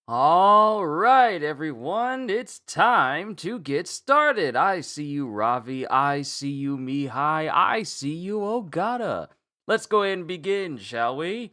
All right, everyone, it's time to get started. I see you, Ravi. I see you, Mihai. I see you, Ogata. Let's go ahead and begin, shall we?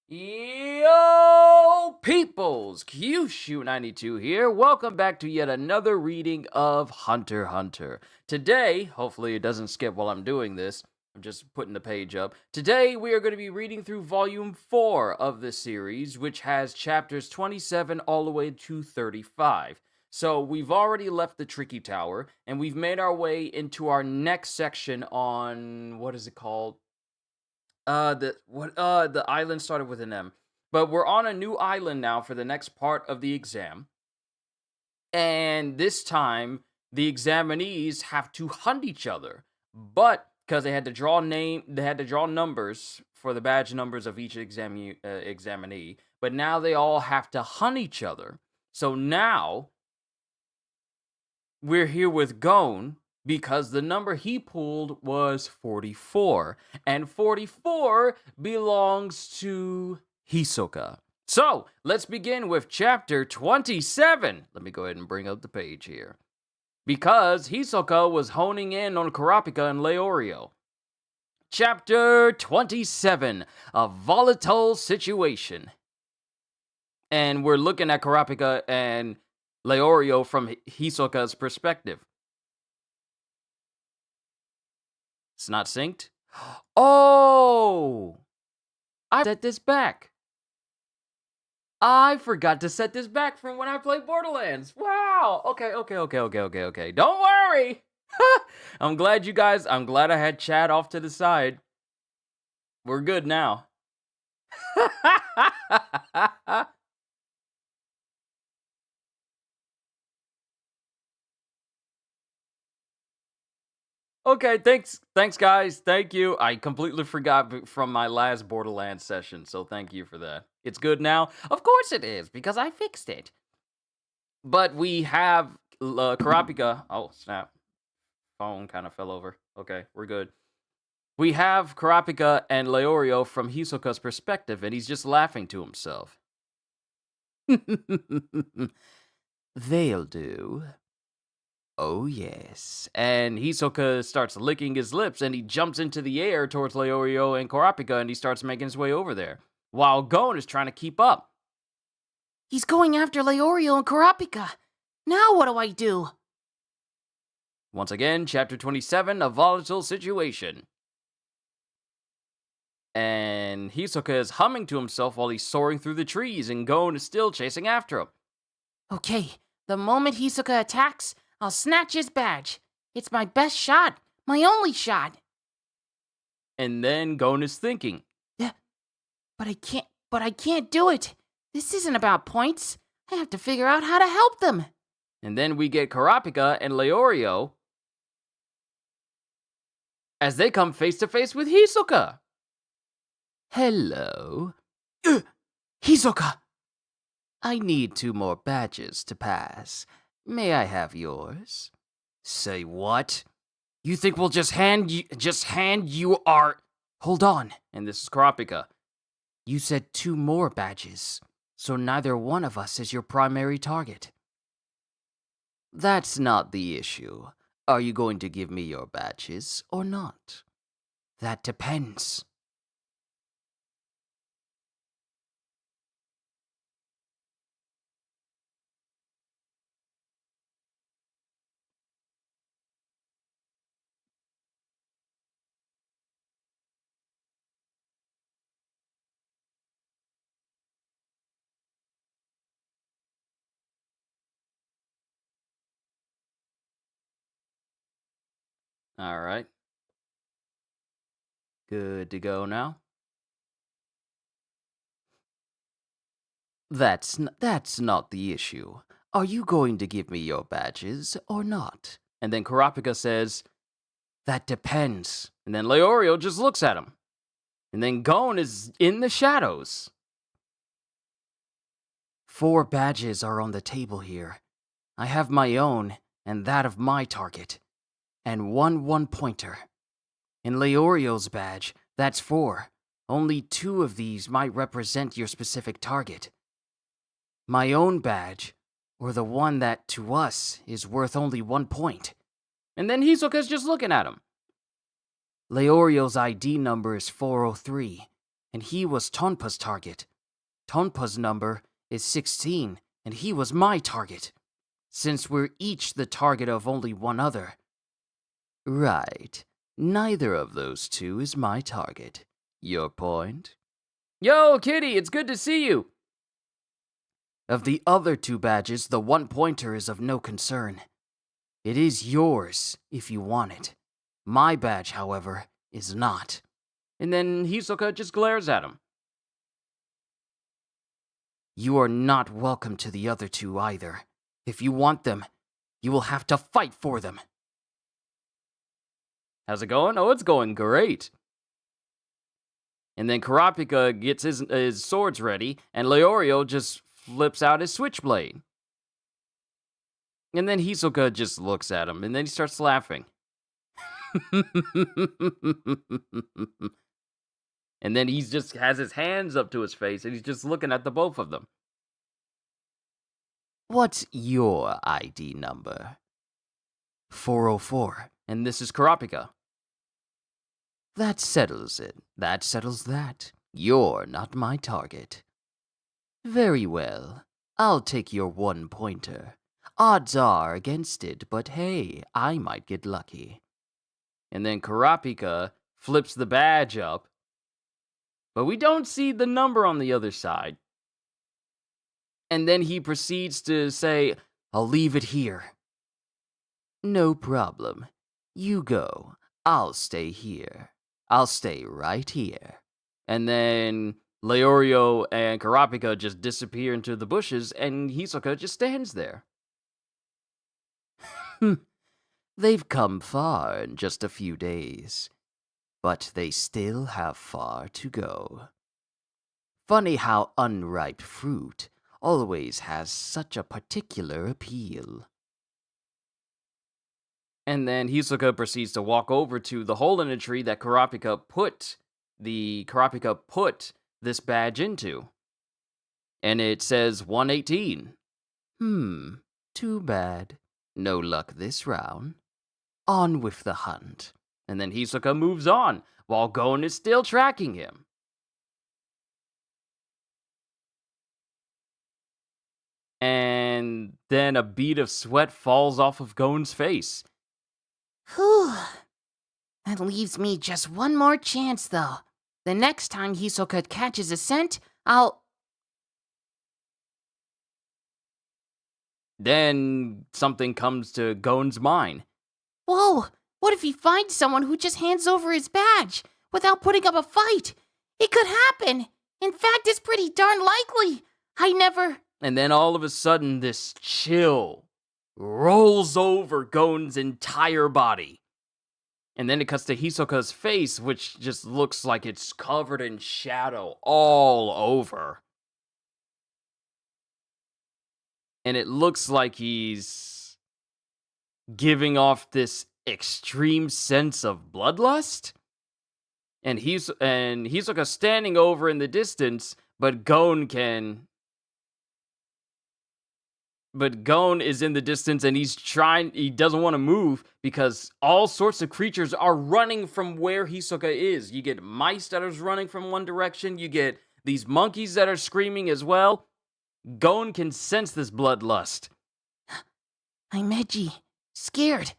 Yo, peoples! Kyushu92 here. Welcome back to yet another reading of Hunter x Hunter. Today, hopefully it doesn't skip while I'm doing this. I'm just putting the page up. Today, we are going to be reading through Volume 4 of the series, which has chapters 27 all the way to 35. So, we've already left the Tricky Tower, and we've made our way into our next section on, what is it called? The island started with an M. But we're on a new island now for the next part of the exam. And this time, the examinees have to hunt each other. But because they had to draw numbers for the badge numbers of each examinee. But now they all have to hunt each other. So now we're here with Gon because the number he pulled was 44. And 44 belongs to Hisoka. So, let's begin with chapter 27. Let me go ahead and bring up the page here. Because Hisoka was honing in on Kurapika and Leorio. Chapter 27, A Volatile Situation. And we're looking at Kurapika and Leorio from Hisoka's perspective. It's not synced? Oh! I set this back. I forgot to set this back from when I played Borderlands. Wow! Okay. Don't worry! I'm glad I had chat off to the side. We're good now. Okay, thanks guys. Thank you. I completely forgot from my last Borderlands session, so thank you for that. It's good now? Of course it is, because I fixed it. But we have Kurapika. Oh, snap. Phone kind of fell over. Okay, we're good. We have Kurapika and Leorio from Hisoka's perspective, and he's just laughing to himself. They'll do. Oh, yes. And Hisoka starts licking his lips, and he jumps into the air towards Leorio and Kurapika, and he starts making his way over there, while Gon is trying to keep up. He's going after Leorio and Kurapika. Now what do I do? Once again, chapter 27, A Volatile Situation. And Hisoka is humming to himself while he's soaring through the trees, and Gon is still chasing after him. Okay, the moment Hisoka attacks, I'll snatch his badge. It's my best shot, my only shot. And then Gon is thinking, But I can't do it. This isn't about points. I have to figure out how to help them. And then we get Kurapika and Leorio as they come face to face with Hisoka. Hello. Hisoka! I need 2 more badges to pass. May I have yours? Say what? You think we'll just hand you our... Hold on. And this is Kurapika. You said 2 more badges, so neither one of us is your primary target. That's not the issue. Are you going to give me your badges or not? That depends. All right. Good to go now. That's not the issue. Are you going to give me your badges or not? And then Kurapika says, that depends. And then Leorio just looks at him. And then Gon is in the shadows. 4 badges are on the table here. I have my own and that of my target. And 1 one-pointer. In Leorio's badge, that's 4. Only 2 of these might represent your specific target. My own badge, or the one that to us is worth only 1 point. And then Hisoka's just looking at him. Leorio's ID number is 403, and he was Tonpa's target. Tonpa's number is 16, and he was my target. Since we're each the target of only one other. Right. Neither of those two is my target. Your point? Yo, Kitty, it's good to see you. Of the other 2 badges, the 1-pointer is of no concern. It is yours if you want it. My badge, however, is not. And then Hisoka just glares at him. You are not welcome to the other 2 either. If you want them, you will have to fight for them. How's it going? Oh, it's going great. And then Kurapika gets his swords ready, and Leorio just flips out his switchblade. And then Hisoka just looks at him, and then he starts laughing. And then he just has his hands up to his face, and he's just looking at the both of them. What's your ID number? 404, and this is Kurapika. That settles it. That settles that. You're not my target. Very well. I'll take your 1-pointer. Odds are against it, but hey, I might get lucky. And then Kurapika flips the badge up, but we don't see the number on the other side. And then he proceeds to say, I'll leave it here. No problem. You go. I'll stay here. I'll stay right here. And then Leorio and Kurapika just disappear into the bushes, and Hisoka just stands there. They've come far in just a few days, but they still have far to go. Funny how unripe fruit always has such a particular appeal. And then Hisoka proceeds to walk over to the hole in the tree that Kurapika put this badge into. And it says 118. Too bad. No luck this round. On with the hunt. And then Hisoka moves on, while Gon is still tracking him. And then a bead of sweat falls off of Gon's face. Whew. That leaves me just one more chance, though. The next time Hisoka catches a scent, Then something comes to Gon's mind. Whoa! What if he finds someone who just hands over his badge without putting up a fight? It could happen. In fact, it's pretty darn likely. And then all of a sudden, this chill rolls over Gon's entire body. And then it cuts to Hisoka's face, which just looks like it's covered in shadow all over. And it looks like he's giving off this extreme sense of bloodlust. And Hisoka's standing over in the distance, but Gon is in the distance, and he doesn't want to move because all sorts of creatures are running from where Hisoka is. You get mice that are running from one direction. You get these monkeys that are screaming as well. Gon can sense this bloodlust. I'm edgy, scared.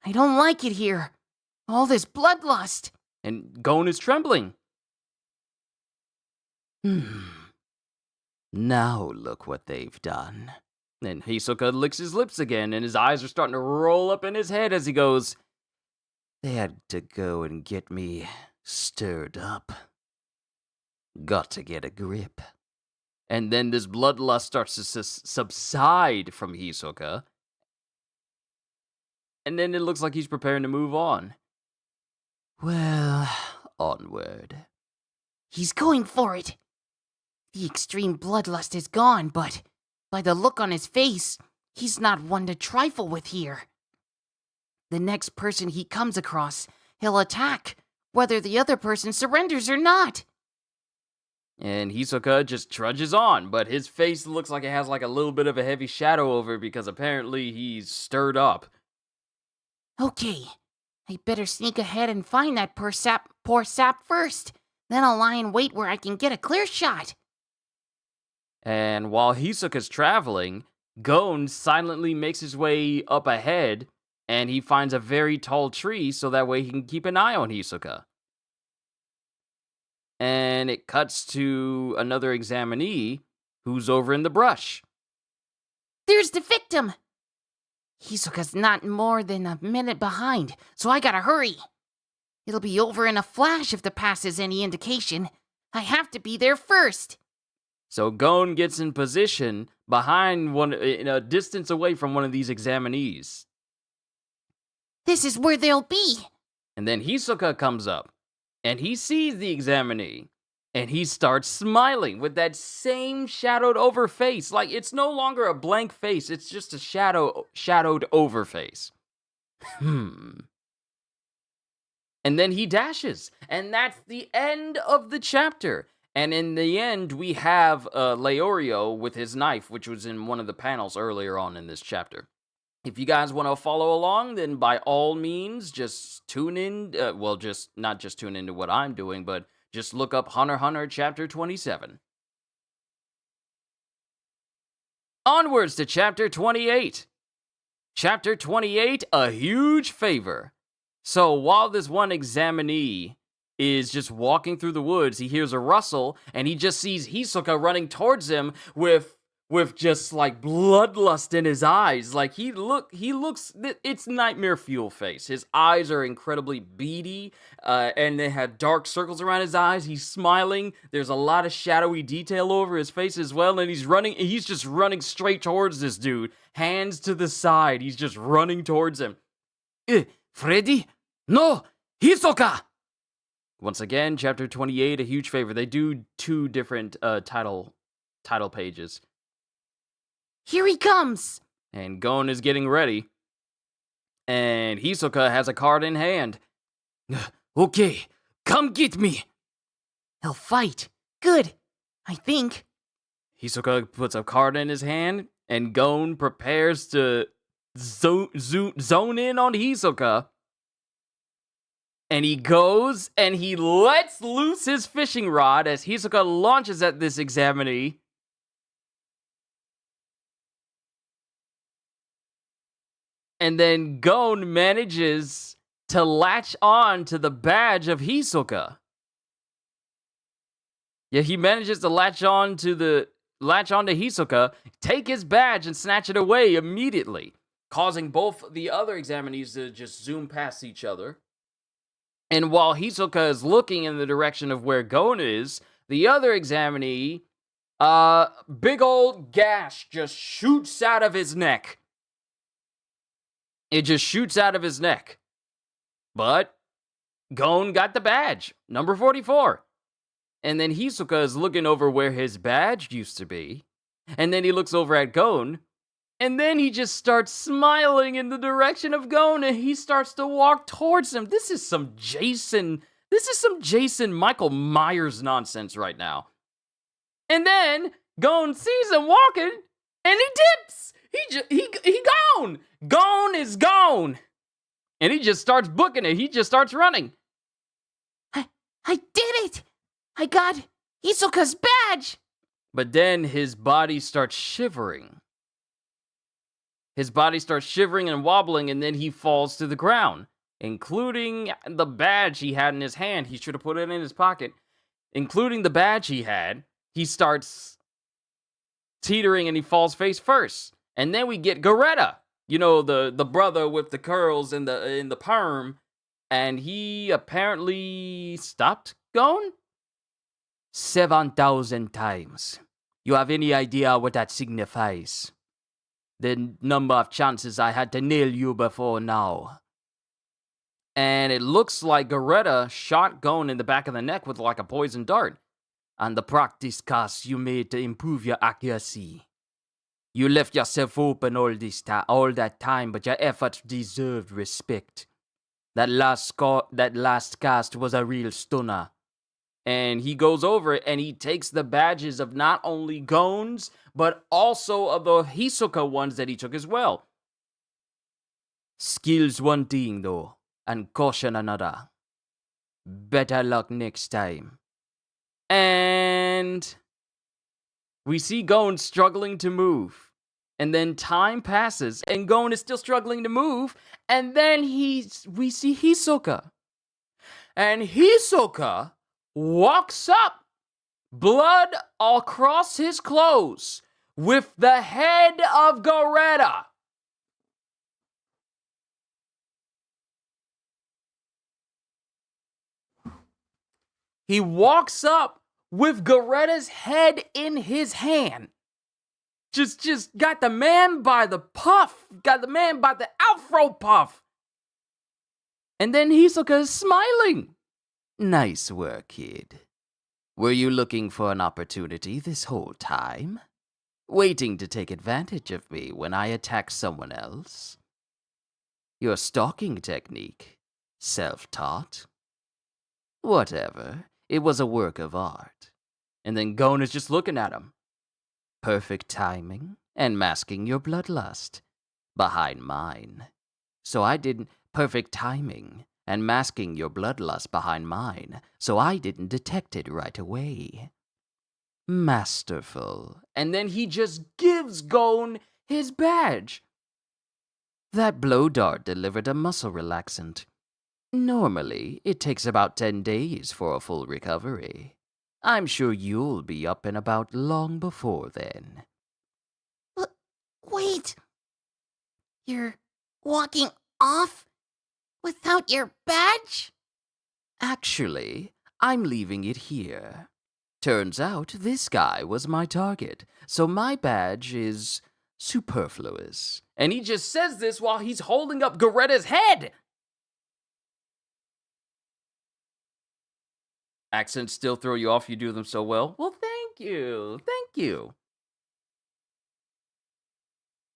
I don't like it here. All this bloodlust. And Gon is trembling. Now look what they've done. And Hisoka licks his lips again, and his eyes are starting to roll up in his head as he goes, they had to go and get me stirred up. Got to get a grip. And then this bloodlust starts to subside from Hisoka. And then it looks like he's preparing to move on. Well, onward. He's going for it. The extreme bloodlust is gone, but by the look on his face, he's not one to trifle with here. The next person he comes across, he'll attack, whether the other person surrenders or not. And Hisoka just trudges on, but his face looks like it has like a little bit of a heavy shadow over it because apparently he's stirred up. Okay, I better sneak ahead and find that poor sap first. Then I'll lie in wait where I can get a clear shot. And while Hisoka's traveling, Gon silently makes his way up ahead, and he finds a very tall tree so that way he can keep an eye on Hisoka. And it cuts to another examinee who's over in the brush. There's the victim! Hisoka's not more than a minute behind, so I gotta hurry. It'll be over in a flash if the pass is any indication. I have to be there first. So Gon gets in position behind in a distance away from one of these examinees. This is where they'll be. And then Hisoka comes up, and he sees the examinee, and he starts smiling with that same shadowed over face. Like, it's no longer a blank face, it's just a shadowed over face. And then he dashes, and that's the end of the chapter. And in the end, we have Leorio with his knife, which was in one of the panels earlier on in this chapter. If you guys want to follow along, then by all means, just tune in. Not just tune into what I'm doing, but just look up Hunter x Hunter Chapter 27. Onwards to Chapter 28. Chapter 28, A Huge Favor. So while this one examinee is just walking through the woods, he hears a rustle, and he just sees Hisoka running towards him with just like bloodlust in his eyes. Like he looks, it's nightmare fuel face. His eyes are incredibly beady, and they have dark circles around his eyes. He's smiling. There's a lot of shadowy detail over his face as well, and he's just running straight towards this dude, hands to the side. He's just running towards him. Freddy? No! Hisoka! Once again, chapter 28, A Huge Favor. They do two different title pages. Here he comes! And Gon is getting ready. And Hisoka has a card in hand. Okay, come get me! He'll fight. Good. I think. Hisoka puts a card in his hand, and Gon prepares to zone in on Hisoka. And he goes, and he lets loose his fishing rod as Hisoka launches at this examinee. And then Gon manages to latch on to the badge of Hisoka. Yeah, he manages to latch on to Hisoka, take his badge, and snatch it away immediately, causing both the other examinees to just zoom past each other. And while Hisoka is looking in the direction of where Gon is, the other examinee, big old gash just shoots out of his neck. It just shoots out of his neck. But Gon got the badge, number 44. And then Hisoka is looking over where his badge used to be. And then he looks over at Gon. And then he just starts smiling in the direction of Gon, and he starts to walk towards him. This is some Jason Michael Myers nonsense right now. And then Gon sees him walking, and he dips. He gone. Gon is gone. And he just starts booking it. He just starts running. I did it. I got Hisoka's badge. But then his body starts shivering. His body starts shivering and wobbling, and then he falls to the ground, including the badge he had in his hand. He should have put it in his pocket. Including the badge he had, he starts teetering and he falls face first. And then we get Garetta, the brother with the curls and the perm, and he apparently stopped Gon 7,000 times. You have any idea what that signifies? The number of chances I had to nail you before now. And it looks like Garetta shot Gon in the back of the neck with like a poison dart. And the practice casts you made to improve your accuracy. You left yourself open all that time, but your efforts deserved respect. That last cast was a real stunner. And he goes over and he takes the badges of not only Gon's, but also of the Hisoka ones that he took as well. Skills one thing though, and caution another. Better luck next time. And we see Gon struggling to move. And then time passes, and Gon is still struggling to move. And then we see Hisoka. And Hisoka walks up, blood across his clothes, with the head of Garetta. He walks up with Garetta's head in his hand. Just got the man by the puff. Got the man by the afro puff. And then Hisoka is smiling. Nice work, kid. Were you looking for an opportunity this whole time? Waiting to take advantage of me when I attack someone else? Your stalking technique, self-taught? Whatever, it was a work of art. And then Gon is just looking at him. Perfect timing and masking your bloodlust behind mine. So I didn't perfect timing and masking your bloodlust behind mine, so I didn't detect it right away. Masterful. And then he just gives Gon his badge. That blow dart delivered a muscle relaxant. Normally, it takes about 10 days for a full recovery. I'm sure you'll be up and about long before then. Wait. You're walking off without your badge? Actually, I'm leaving it here. Turns out this guy was my target, so my badge is superfluous. And he just says this while he's holding up Garetta's head. Accents still throw you off, you do them so well. Well, thank you. Thank you.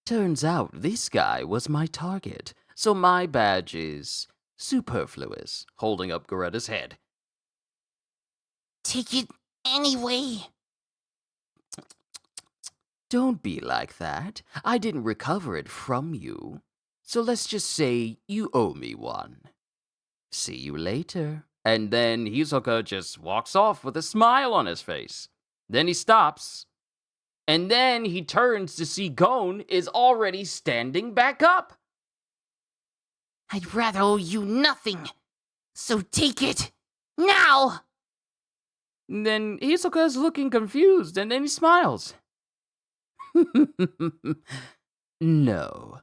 Turns out this guy was my target, so my badge is superfluous, holding up Garetta's head. Take it anyway. Don't be like that. I didn't recover it from you. So let's just say you owe me one. See you later. And then Hisoka just walks off with a smile on his face. Then he stops. And then he turns to see Gon is already standing back up. I'd rather owe you nothing. So take it now. And then Hisoka is looking confused, and then he smiles. No,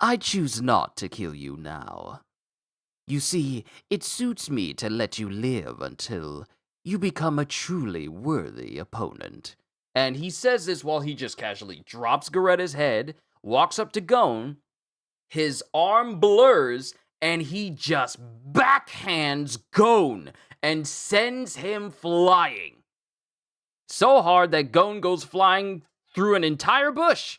I choose not to kill you now. You see, it suits me to let you live until you become a truly worthy opponent. And he says this while he just casually drops Garetta's head, walks up to Gon, his arm blurs, and he just backhands Gon and sends him flying. So hard that Gon goes flying through an entire bush.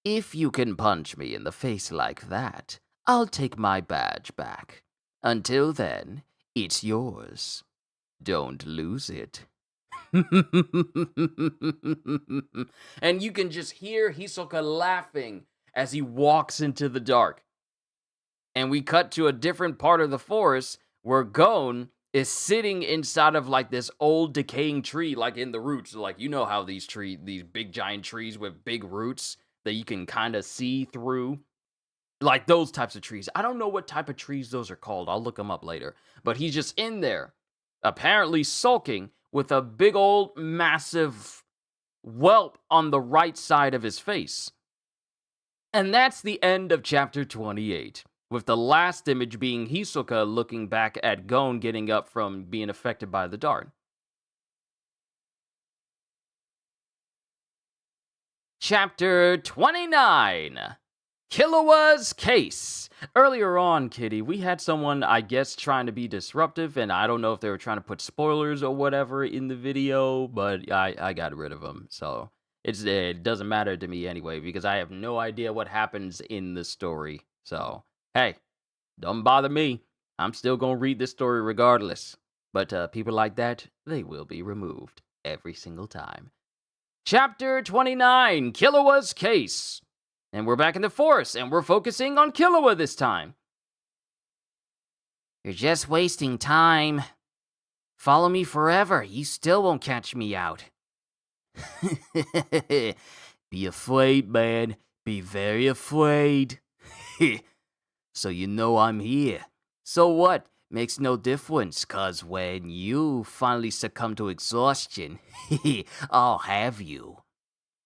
If you can punch me in the face like that, I'll take my badge back. Until then, it's yours. Don't lose it. And you can just hear Hisoka laughing as he walks into the dark. And we cut to a different part of the forest where Gon is sitting inside of like this old decaying tree, like in the roots. Like, you know how these big giant trees with big roots that you can kind of see through. Like those types of trees. I don't know what type of trees those are called. I'll look them up later. But he's just in there, apparently sulking with a big old massive whelp on the right side of his face. And that's the end of chapter 28, with the last image being Hisoka looking back at Gon getting up from being affected by the dart. Chapter 29. Killua's Case. Earlier on, Kitty, we had someone, I guess, trying to be disruptive, and I don't know if they were trying to put spoilers or whatever in the video, but I got rid of them, so it doesn't matter to me anyway, because I have no idea what happens in the story. So, hey, don't bother me. I'm still gonna read this story regardless. But people like that, they will be removed every single time. Chapter 29, Killua's Case. And we're back in the forest, and we're focusing on Killua this time. You're just wasting time. Follow me forever. You still won't catch me out. Be afraid, man. Be very afraid. So you know I'm here. So what? Makes no difference, cause when you finally succumb to exhaustion, I'll have you.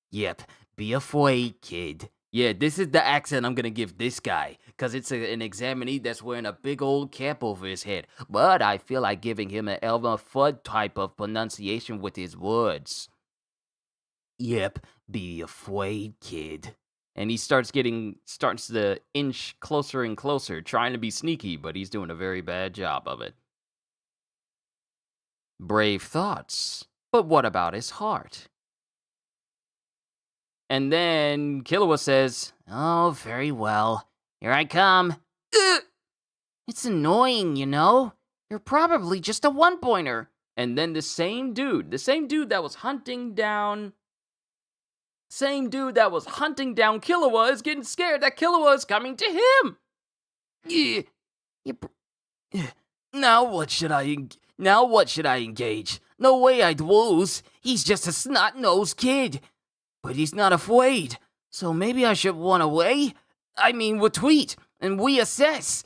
Yep, be afraid, kid. Yeah, this is the accent I'm gonna give this guy, cause it's an examinee that's wearing a big old cap over his head. But I feel like giving him an Elmer Fudd type of pronunciation with his words. Yep, be afraid, kid. And he starts to inch closer and closer, trying to be sneaky, but he's doing a very bad job of it. Brave thoughts, but what about his heart? And then Killua says, Oh, very well. Here I come. It's annoying, you know? You're probably just a one-pointer. And then the same dude that was hunting down Killua is getting scared that Killua is coming to him. Now what should I engage? No way I'd lose. He's just a snot-nosed kid. But he's not afraid. So maybe I should run away? I mean, retreat, and reassess.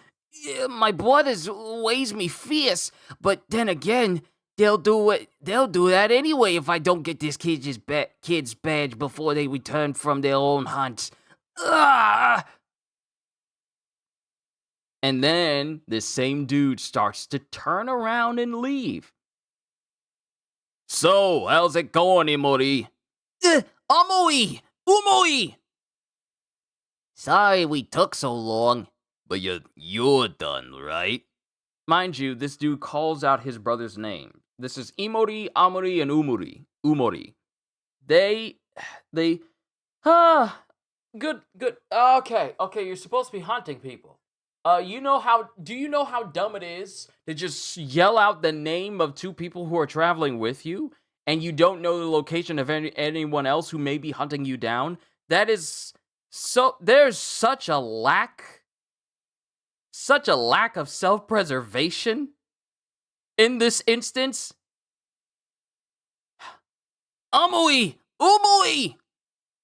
My brothers raise me fierce, but then again, they'll do that anyway if I don't get this kid's badge before they return from their own hunts. Ah! And then this same dude starts to turn around and leave. So, how's it going, Imori? Amoi! Umoi! Sorry we took so long. But you're done, right? Mind you, this dude calls out his brother's name. This is Imori, Amori, and Umori. Good. Okay, you're supposed to be hunting people. Do you know how dumb it is to just yell out the name of two people who are traveling with you, and you don't know the location of anyone else who may be hunting you down? There's such a lack of self-preservation in this instance. Amui! Umui!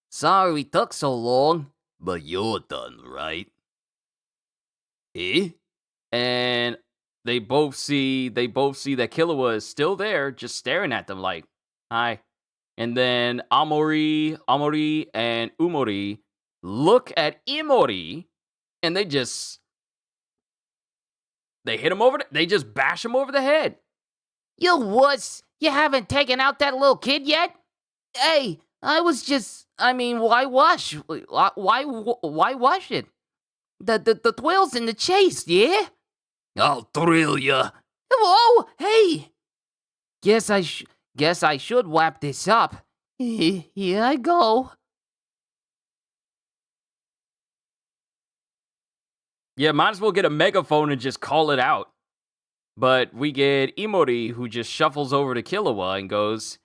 Sorry we took so long, but you're done, right? Eh? And they both see that Killua is still there, just staring at them like, hi. And then Amori and Umori look at Imori, and they hit him they just bash him over the head. You wuss! You haven't taken out that little kid yet? Hey, why wash? Why wash it? The thrills in the chase, yeah? I'll thrill ya. Whoa, hey! Guess I should wrap this up. Here I go. Yeah, might as well get a megaphone and just call it out. But we get Imori, who just shuffles over to Killua and goes,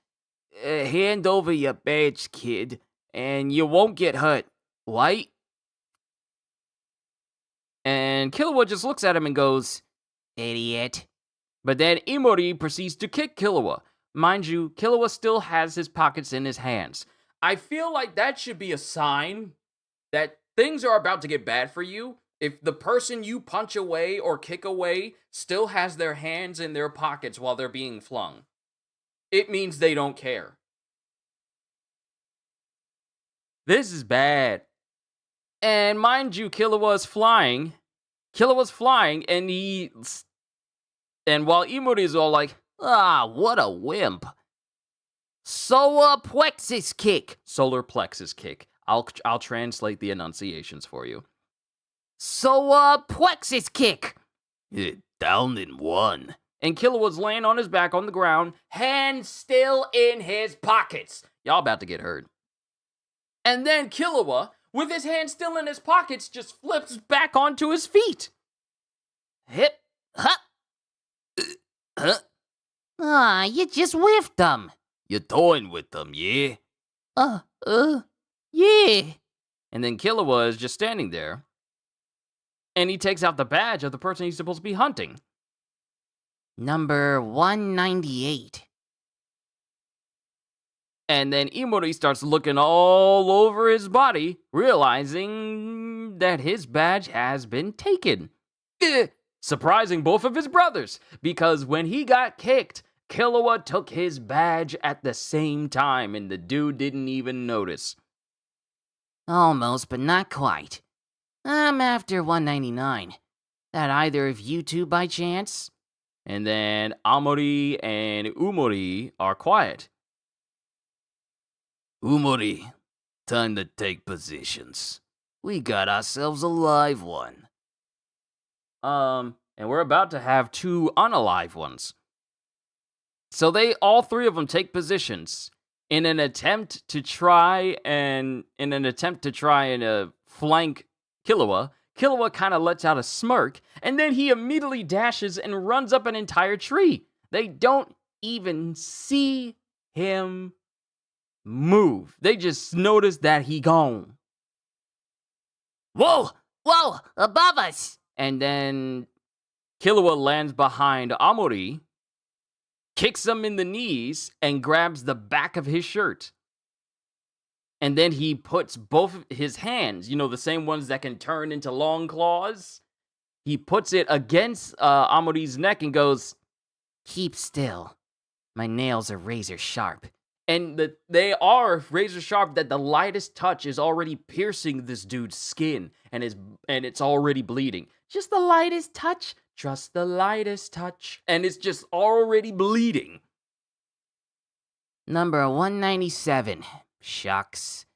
hand over your badge, kid, and you won't get hurt, right? And Killua just looks at him and goes, idiot. But then Imori proceeds to kick Killua. Mind you, Killua still has his pockets in his hands. I feel like that should be a sign that things are about to get bad for you. If the person you punch away or kick away still has their hands in their pockets while they're being flung, it means they don't care. This is bad. And mind you, Killua's flying, and while Imori is all like, what a wimp. Solar plexus kick. I'll translate the enunciations for you. Solar plexus kick. Down in one. And Killua's laying on his back on the ground, hands still in his pockets. Y'all about to get hurt. And then Killua, with his hands still in his pockets, just flips back onto his feet. Hip, huh, Ah, you just whiffed them. You're toying with them, yeah? Uh, yeah. And then Killua is just standing there, and he takes out the badge of the person he's supposed to be hunting. Number 198. And then Imori starts looking all over his body, realizing that his badge has been taken. Surprising both of his brothers, because when he got kicked, Killua took his badge at the same time, and the dude didn't even notice. Almost, but not quite. I'm after 199. That either of you two by chance? And then Amori and Umori are quiet. Umori, time to take positions. We got ourselves a live one. And we're about to have 2 unalive ones. So all 3 of them take positions in an attempt to try and flank Killua. Killua kind of lets out a smirk, and then he immediately dashes and runs up an entire tree. They don't even see him move. They just notice that he gone. Whoa! Whoa! Above us! And then Killua lands behind Amori, kicks him in the knees, and grabs the back of his shirt. And then he puts both of his hands, the same ones that can turn into long claws, he puts it against Amori's neck and goes, Keep still. My nails are razor sharp. And they are razor sharp that the lightest touch is already piercing this dude's skin, and it's already bleeding. Just the lightest touch, just the lightest touch, and it's just already bleeding. Number 197. Shucks.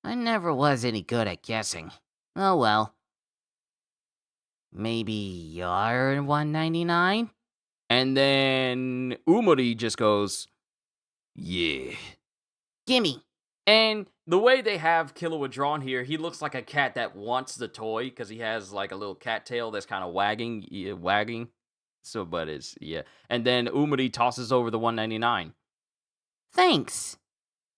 I never was any good at guessing. Oh well. Maybe you're 199? And then Umori just goes, yeah. Gimme. And the way they have Killua drawn here, he looks like a cat that wants the toy, because he has like a little cat tail that's kind of wagging. So, but it's, yeah. And then Umori tosses over the 199. Thanks.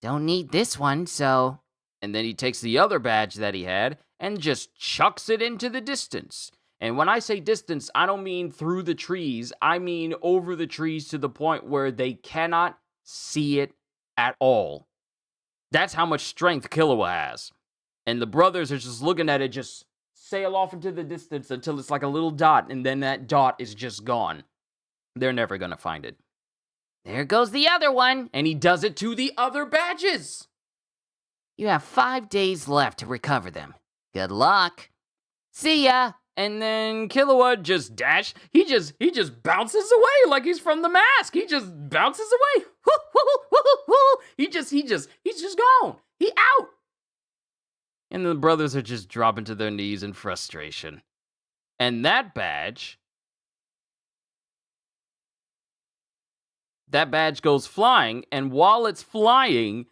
Don't need this one, so... And then he takes the other badge that he had and just chucks it into the distance. And when I say distance, I don't mean through the trees. I mean over the trees to the point where they cannot see it at all. That's how much strength Killua has. And the brothers are just looking at it just sail off into the distance until it's like a little dot, and then that dot is just gone. They're never going to find it. There goes the other one. And he does it to the other badges. You have 5 days left to recover them. Good luck. See ya. And then Killua just he just bounces away like he's from The Mask. He just bounces away. He's just gone. He out. And the brothers are just dropping to their knees in frustration. And that badge goes flying, and while it's flying,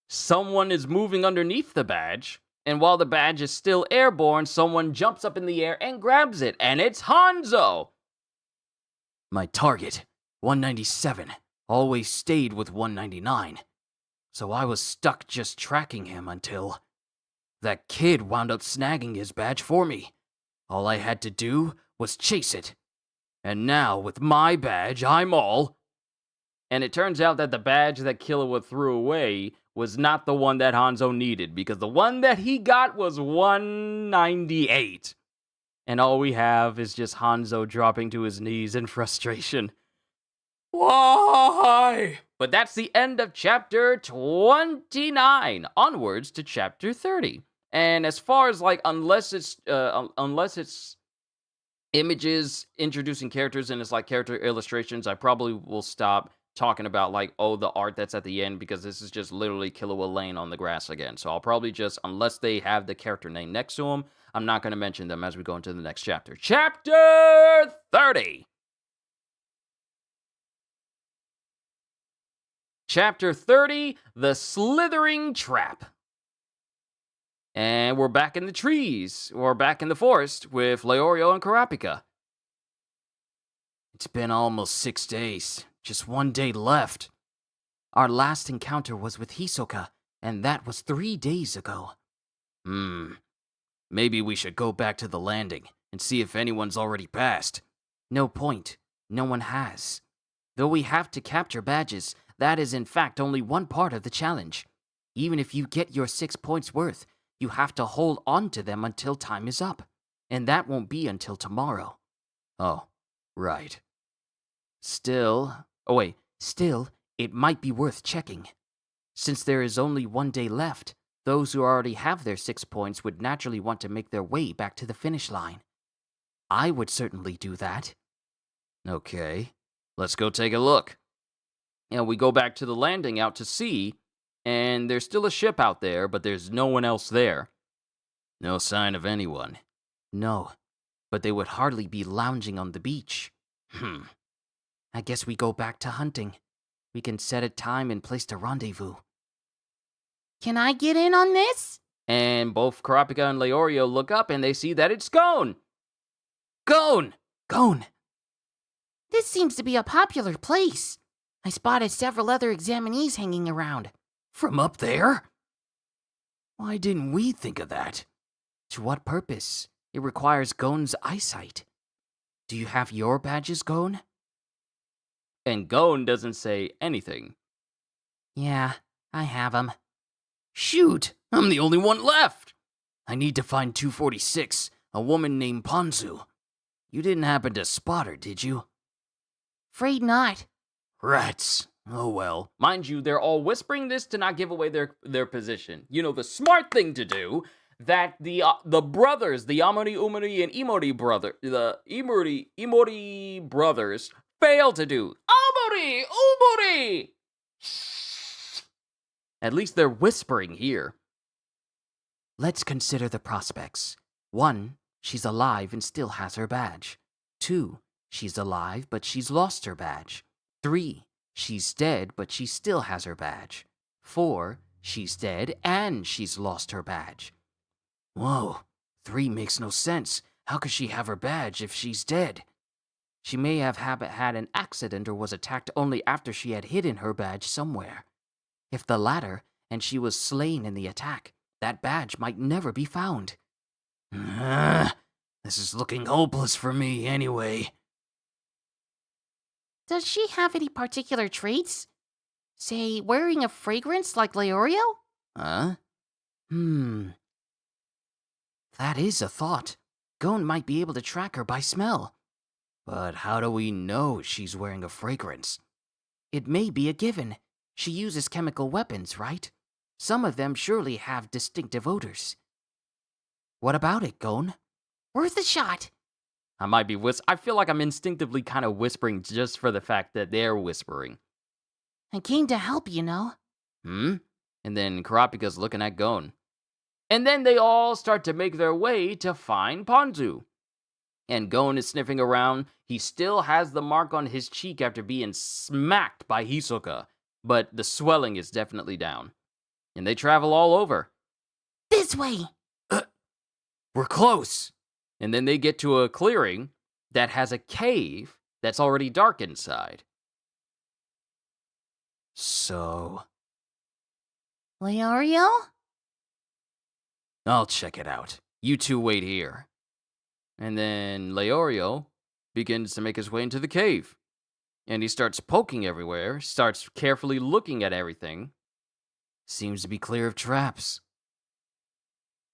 someone is moving underneath the badge. And while the badge is still airborne, someone jumps up in the air and grabs it, and it's Hanzo! My target, 197, always stayed with 199. So I was stuck just tracking him until that kid wound up snagging his badge for me. All I had to do was chase it. And now, with my badge, I'm all... And it turns out that the badge that Killua threw away was not the one that Hanzo needed, because the one that he got was 198. And all we have is just Hanzo dropping to his knees in frustration. Why? But that's the end of chapter 29. Onwards to chapter 30. And as far as unless it's images introducing characters and it's like character illustrations, I probably will stop talking about the art that's at the end, because this is just literally Killua laying on the grass again. So I'll probably just, unless they have the character name next to them, I'm not going to mention them as we go into the next chapter. Chapter 30. Chapter 30, The Slithering Trap. And we're back in the trees, or back in the forest with Leorio and Kurapika. It's been almost 6 days. Just 1 day left. Our last encounter was with Hisoka, and that was 3 days ago. Maybe we should go back to the landing and see if anyone's already passed. No point. No one has. Though we have to capture badges, that is in fact only one part of the challenge. Even if you get your 6 points worth, you have to hold on to them until time is up. And that won't be until tomorrow. Oh, right. Still, it might be worth checking. Since there is only 1 day left, those who already have their 6 points would naturally want to make their way back to the finish line. I would certainly do that. Okay, let's go take a look. And we go back to the landing out to sea, and there's still a ship out there, but there's no one else there. No sign of anyone. No, but they would hardly be lounging on the beach. I guess we go back to hunting. We can set a time and place to rendezvous. Can I get in on this? And both Kurapika and Leorio look up and they see that it's Gon! Gon! This seems to be a popular place. I spotted several other examinees hanging around. From up there? Why didn't we think of that? To what purpose? It requires Gon's eyesight. Do you have your badges, Gon? And Gon doesn't say anything. Yeah, I have them. Shoot, I'm the only one left. I need to find 246, a woman named Ponzu. You didn't happen to spot her, did you? Afraid not. Rats. Oh well. Mind you, they're all whispering this to not give away their position. You know, the smart thing to do that the brothers, the Amori, Umori, and Imori brothers fail to do. Amori! Umori! At least they're whispering here. Let's consider the prospects. 1, she's alive and still has her badge. 2, she's alive but she's lost her badge. 3, she's dead but she still has her badge. 4, she's dead and she's lost her badge. Whoa, 3 makes no sense. How could she have her badge if she's dead? She may have had an accident or was attacked only after she had hidden her badge somewhere. If the latter, and she was slain in the attack, that badge might never be found. This is looking hopeless for me anyway. Does she have any particular traits? Say, wearing a fragrance like Leorio? Huh? That is a thought. Gon might be able to track her by smell. But how do we know she's wearing a fragrance? It may be a given. She uses chemical weapons, right? Some of them surely have distinctive odors. What about it, Gon? Worth a shot. I might be I feel like I'm instinctively kind of whispering just for the fact that they're whispering. I came to help, you know. And then Kurapika's looking at Gon. And then they all start to make their way to find Ponzu. And Gon is sniffing around. He still has the mark on his cheek after being smacked by Hisoka, but the swelling is definitely down. And they travel all over. This way! We're close! And then they get to a clearing that has a cave that's already dark inside. So... Leorio? I'll check it out. You two wait here. And then Leorio begins to make his way into the cave. And he starts poking everywhere, starts carefully looking at everything. Seems to be clear of traps.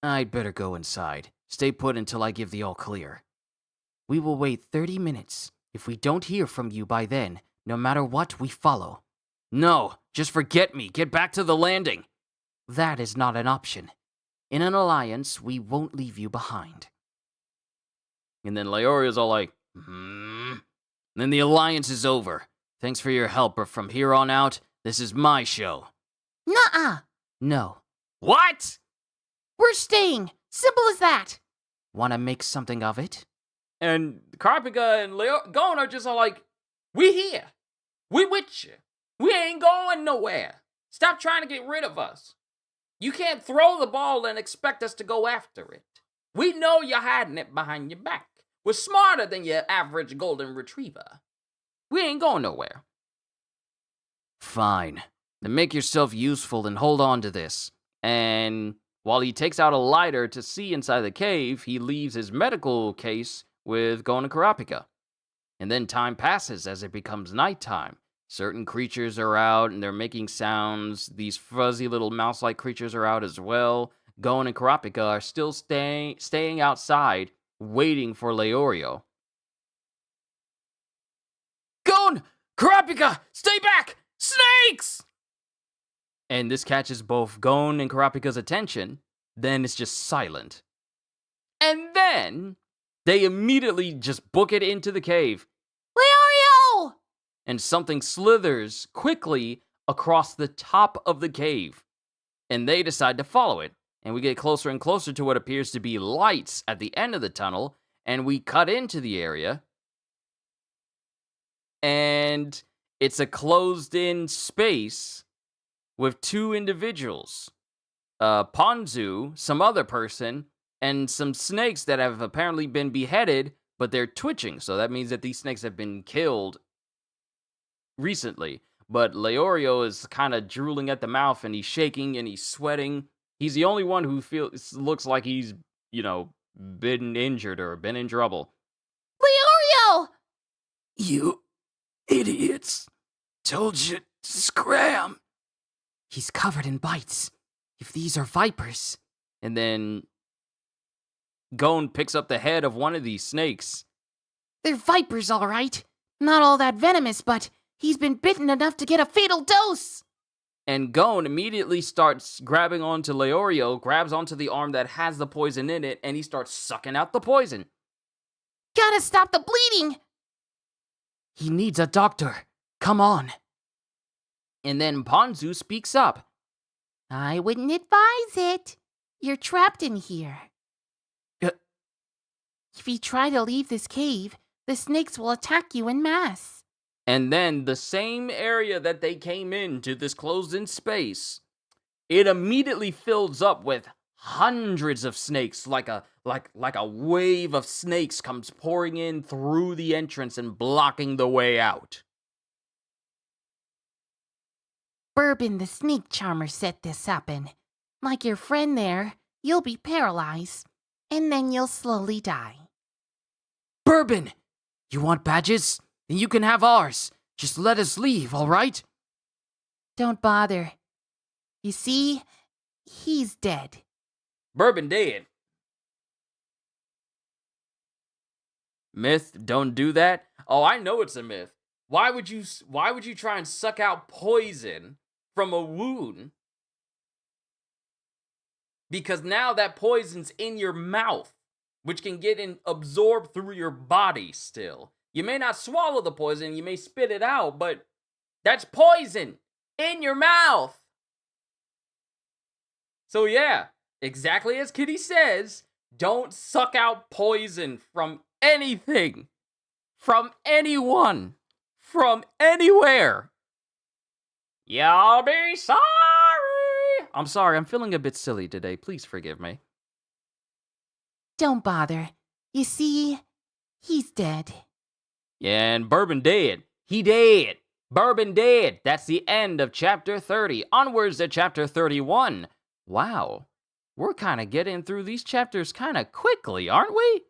I'd better go inside. Stay put until I give the all clear. We will wait 30 minutes. If we don't hear from you by then, no matter what, we follow. No, just forget me. Get back to the landing. That is not an option. In an alliance, we won't leave you behind. And then Leorio's all like, And then the alliance is over. Thanks for your help, but from here on out, this is my show. Nuh-uh. No. What? We're staying. Simple as that. Want to make something of it? And Karpika and Gon are just all like, we here. We with you. We ain't going nowhere. Stop trying to get rid of us. You can't throw the ball and expect us to go after it. We know you're hiding it behind your back. We're smarter than your average golden retriever. We ain't going nowhere. Fine. Then make yourself useful and hold on to this. And while he takes out a lighter to see inside the cave, he leaves his medical case with Gon and Kurapika. And then time passes as it becomes nighttime. Certain creatures are out and they're making sounds. These fuzzy little mouse-like creatures are out as well. Gon and Kurapika are still staying outside, waiting for Leorio. Gon! Kurapika! Stay back! Snakes! And this catches both Gon and Kurapika's attention. Then it's just silent. And then they immediately just book it into the cave. Leorio! And something slithers quickly across the top of the cave. And they decide to follow it. And we get closer and closer to what appears to be lights at the end of the tunnel. And we cut into the area. And it's a closed-in space with two individuals. Ponzu, some other person, and some snakes that have apparently been beheaded, but they're twitching. So that means that these snakes have been killed recently. But Leorio is kind of drooling at the mouth, and he's shaking, and he's sweating. He's the only one who looks like he's, been injured or been in trouble. Leorio! You idiots. Told you to scram. He's covered in bites. If these are vipers. And then Gon picks up the head of one of these snakes. They're vipers, all right. Not all that venomous, but he's been bitten enough to get a fatal dose. And Gon immediately starts grabbing onto Leorio, grabs onto the arm that has the poison in it, and he starts sucking out the poison. Gotta stop the bleeding. He needs a doctor. Come on. And then Ponzu speaks up. I wouldn't advise it. You're trapped in here. If you try to leave this cave, the snakes will attack you en masse. And then the same area that they came into, this closed-in space, it immediately fills up with hundreds of snakes, like a wave of snakes comes pouring in through the entrance and blocking the way out. Bourbon the snake charmer set this up, and like your friend there, you'll be paralyzed, and then you'll slowly die. Bourbon! You want badges? Then you can have ours. Just let us leave, all right? Don't bother. You see, he's dead. Bourbon dead. Myth, don't do that? Oh, I know it's a myth. Why would you try and suck out poison from a wound? Because now that poison's in your mouth, which can get absorbed through your body still. You may not swallow the poison, you may spit it out, but that's poison in your mouth. So yeah, exactly as Kitty says, don't suck out poison from anything, from anyone, from anywhere. You'll be sorry. I'm sorry, I'm feeling a bit silly today. Please forgive me. Don't bother. You see, he's dead. Yeah, and Bourbon dead. He dead. Bourbon dead. That's the end of chapter 30. Onwards to chapter 31. Wow. We're kind of getting through these chapters kind of quickly, aren't we?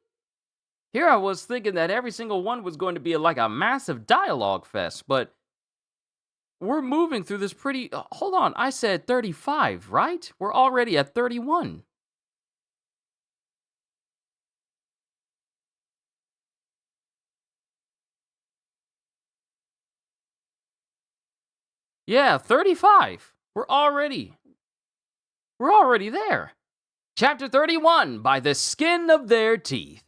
Here I was thinking that every single one was going to be like a massive dialogue fest, but we're moving through this pretty... hold on, I said 35, right? We're already at 31. Yeah, 35. We're already there. Chapter 31, By the Skin of Their Teeth.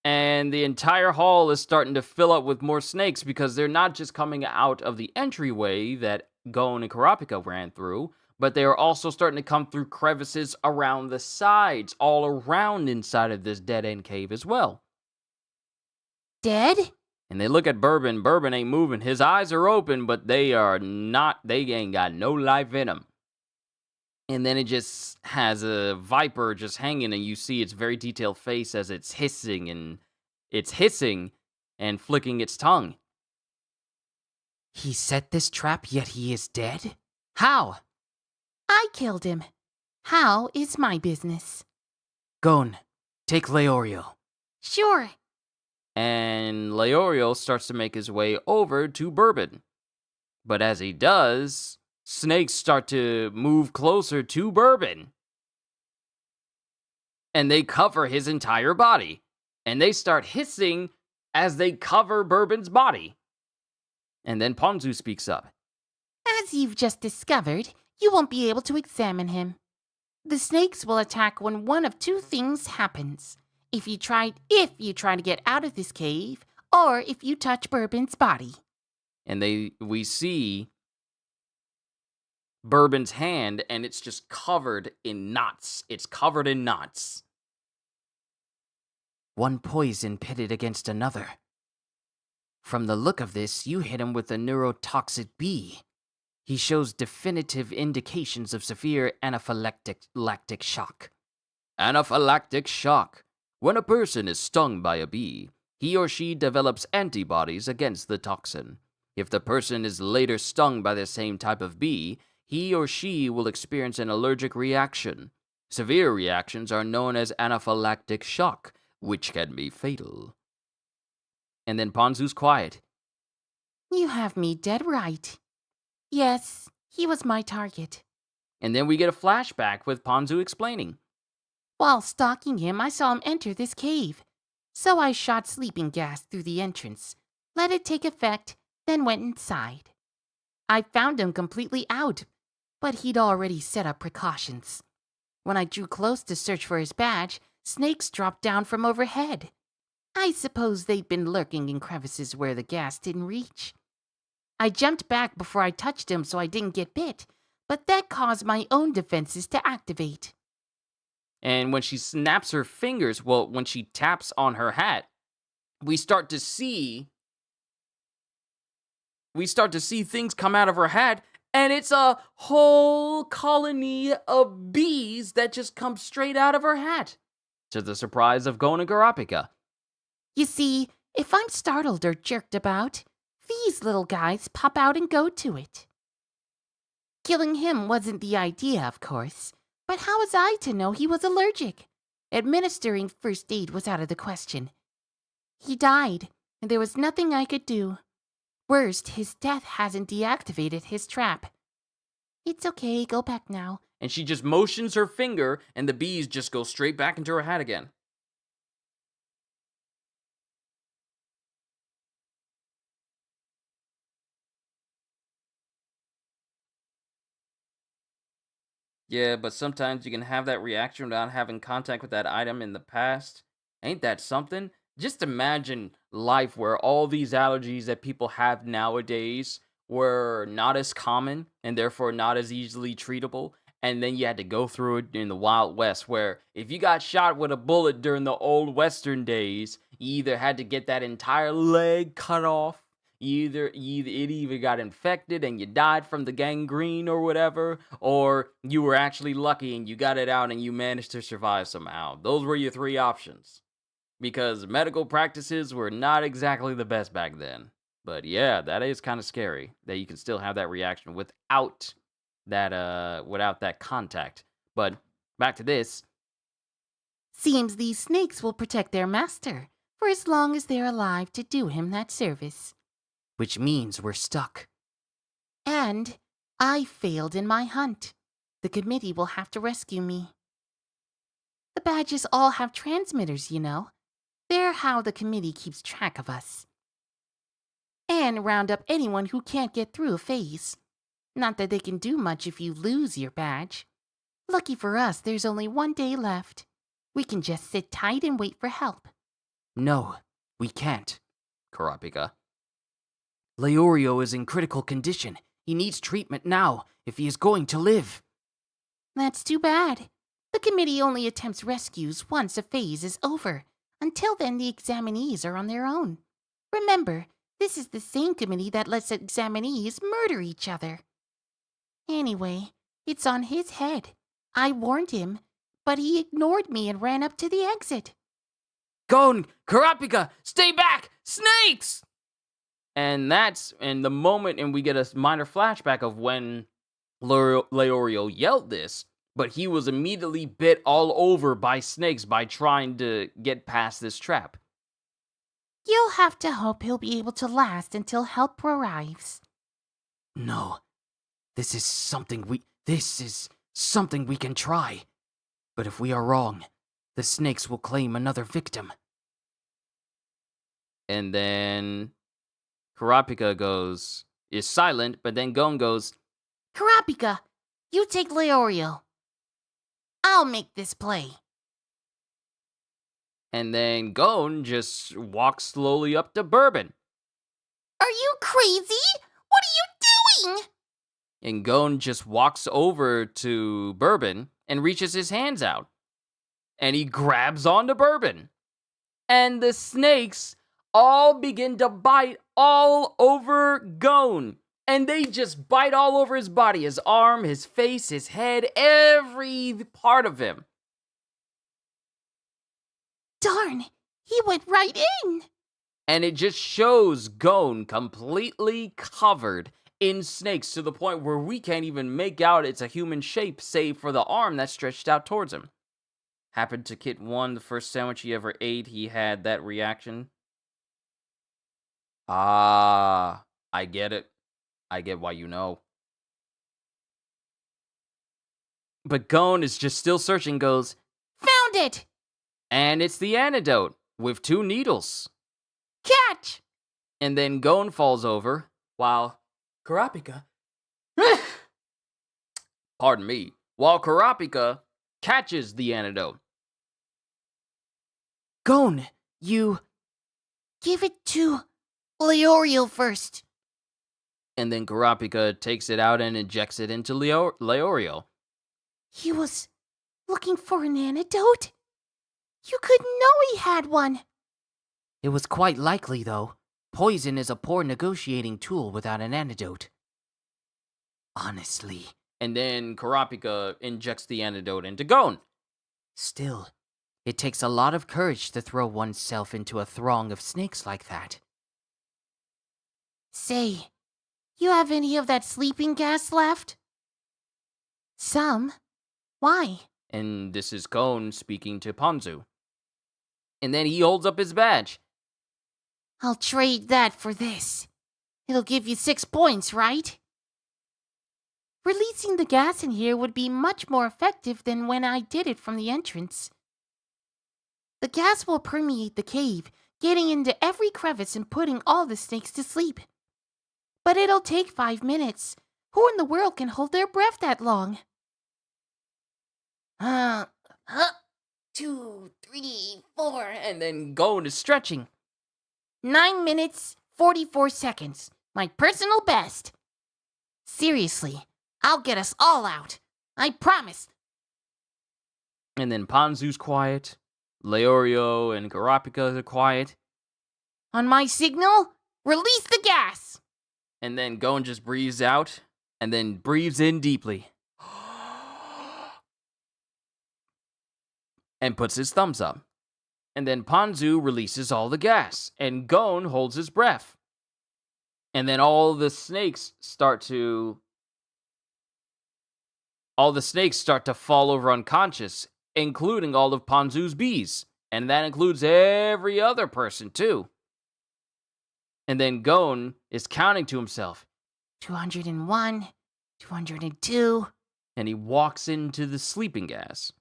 And the entire hall is starting to fill up with more snakes because they're not just coming out of the entryway that Gon and Kurapika ran through, but they are also starting to come through crevices around the sides, all around inside of this dead-end cave as well. Dead? And they look at Bourbon. Bourbon ain't moving. His eyes are open, but they ain't got no life in them. And then it just has a viper just hanging, and you see its very detailed face as it's hissing and flicking its tongue. He set this trap, yet he is dead? How? I killed him. How is my business. Gon, take Leorio. Sure. And Leorio starts to make his way over to Bourbon. But as he does, snakes start to move closer to Bourbon. And they cover his entire body. And they start hissing as they cover Bourbon's body. And then Ponzu speaks up. As you've just discovered, you won't be able to examine him. The snakes will attack when one of two things happens. If you try to get out of this cave, or if you touch Bourbon's body. And we see Bourbon's hand, and it's just covered in knots. It's covered in knots. One poison pitted against another. From the look of this, you hit him with a neurotoxic bee. He shows definitive indications of severe anaphylactic shock. Anaphylactic shock. When a person is stung by a bee, he or she develops antibodies against the toxin. If the person is later stung by the same type of bee, he or she will experience an allergic reaction. Severe reactions are known as anaphylactic shock, which can be fatal. And then Ponzu's quiet. You have me dead right. Yes, he was my target. And then we get a flashback with Ponzu explaining. While stalking him, I saw him enter this cave. So I shot sleeping gas through the entrance, let it take effect, then went inside. I found him completely out, but he'd already set up precautions. When I drew close to search for his badge, snakes dropped down from overhead. I suppose they'd been lurking in crevices where the gas didn't reach. I jumped back before I touched him so I didn't get bit, but that caused my own defenses to activate. And when she snaps her fingers, well, when she taps on her hat, we start to see things come out of her hat, and it's a whole colony of bees that just come straight out of her hat, to the surprise of Gon and Kurapika. You see, if I'm startled or jerked about, these little guys pop out and go to it. Killing him wasn't the idea, of course, but how was I to know he was allergic? Administering first aid was out of the question. He died, and there was nothing I could do. Worst, his death hasn't deactivated his trap. It's okay, go back now. And she just motions her finger, and the bees just go straight back into her hat again. Yeah, but sometimes you can have that reaction without having contact with that item in the past. Ain't that something? Just imagine life where all these allergies that people have nowadays were not as common and therefore not as easily treatable. And then you had to go through it in the Wild West, where if you got shot with a bullet during the old Western days, you either had to get that entire leg cut off, it either got infected and you died from the gangrene or whatever, or you were actually lucky and you got it out and you managed to survive somehow. Those were your three options, because medical practices were not exactly the best back then. But yeah, that is kind of scary that you can still have that reaction without that contact. But back to this. Seems these snakes will protect their master for as long as they're alive to do him that service. Which means we're stuck. And I failed in my hunt. The committee will have to rescue me. The badges all have transmitters, you know. They're how the committee keeps track of us. And round up anyone who can't get through a phase. Not that they can do much if you lose your badge. Lucky for us, there's only 1 day left. We can just sit tight and wait for help. No, we can't, Kurapika. Leorio is in critical condition. He needs treatment now, if he is going to live. That's too bad. The committee only attempts rescues once a phase is over. Until then, the examinees are on their own. Remember, this is the same committee that lets examinees murder each other. Anyway, it's on his head. I warned him, but he ignored me and ran up to the exit. Gon! Kurapika! Stay back! Snakes! And that's in the moment, and we get a minor flashback of when Leorio yelled this, but he was immediately bit all over by snakes by trying to get past this trap. You'll have to hope he'll be able to last until help arrives. No, this is something we can try. But if we are wrong, the snakes will claim another victim. And then Kurapika is silent, but then Gon goes, Kurapika, you take Leorio. I'll make this play. and then Gon just walks slowly up to Bourbon. Are you crazy? What are you doing? And Gon just walks over to Bourbon and reaches his hands out. And he grabs onto Bourbon. And the snakes all begin to bite all over Gon. And they just bite all over his body, his arm, his face, his head, every part of him. Darn, he went right in. And it just shows Gon completely covered in snakes to the point where we can't even make out it's a human shape, save for the arm that's stretched out towards him. Happened to Kit 1, the first sandwich he ever ate, he had that reaction. Ah, I get it. I get why you know. But Gon is just still searching, goes, Found it! and it's the antidote with 2 needles. Catch! And then Gon falls over while Kurapika, pardon me, while Kurapika catches the antidote. Gon, you... Give it to Leorio first. And then Kurapika takes it out and injects it into Leorio. He was looking for an antidote? You couldn't know he had one. It was quite likely, though. Poison is a poor negotiating tool without an antidote. Honestly. And then Kurapika injects the antidote into Gon. Still, it takes a lot of courage to throw oneself into a throng of snakes like that. Say, you have any of that sleeping gas left? Some. Why? And this is Gon speaking to Ponzu. And then he holds up his badge. I'll trade that for this. It'll give you 6 points, right? Releasing the gas in here would be much more effective than when I did it from the entrance. The gas will permeate the cave, getting into every crevice and putting all the snakes to sleep. But it'll take 5 minutes. Who in the world can hold their breath that long? 2, 3, 4, And then Gon is stretching. 9 minutes, 44 seconds. My personal best. Seriously, I'll get us all out. I promise. And then Ponzu's quiet. Leorio and Kurapika are quiet. On my signal, release the gas. And then Gon just breathes out and then breathes in deeply. And puts his thumbs up. And then Ponzu releases all the gas, and Gon holds his breath. And then all the snakes start to fall over unconscious, including all of Ponzu's bees. And that includes every other person, too. And then Gon is counting to himself. 201, 202. And he walks into the sleeping gas.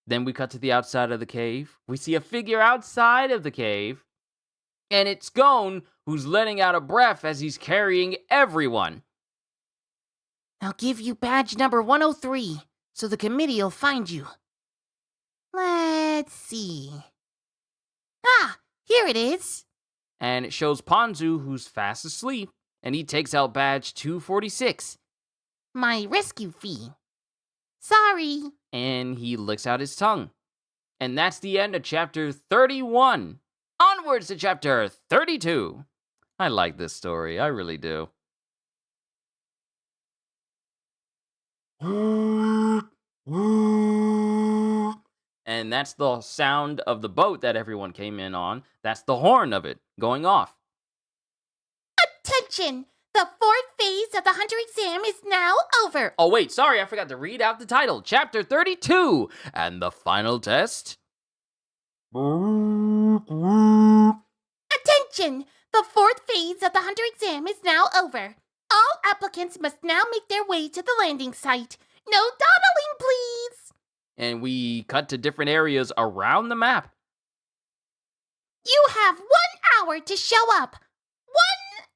Then we cut to the outside of the cave. We see a figure outside of the cave. And it's Gon who's letting out a breath as he's carrying everyone. I'll give you badge number 103, so the committee'll find you. Let's see. Ah, here it is. And it shows Ponzu who's fast asleep. And he takes out badge 246. My rescue fee. Sorry. And he licks out his tongue. And that's the end of chapter 31. Onwards to chapter 32. I like this story. I really do. And that's the sound of the boat that everyone came in on. That's the horn of it going off. Attention! The fourth phase of the Hunter exam is now over. Oh, wait, sorry, I forgot to read out the title. Chapter 32. And the final test? Attention! The fourth phase of the Hunter exam is now over. All applicants must now make their way to the landing site. No dawdling, please! And we cut to different areas around the map. You have 1 hour to show up. 1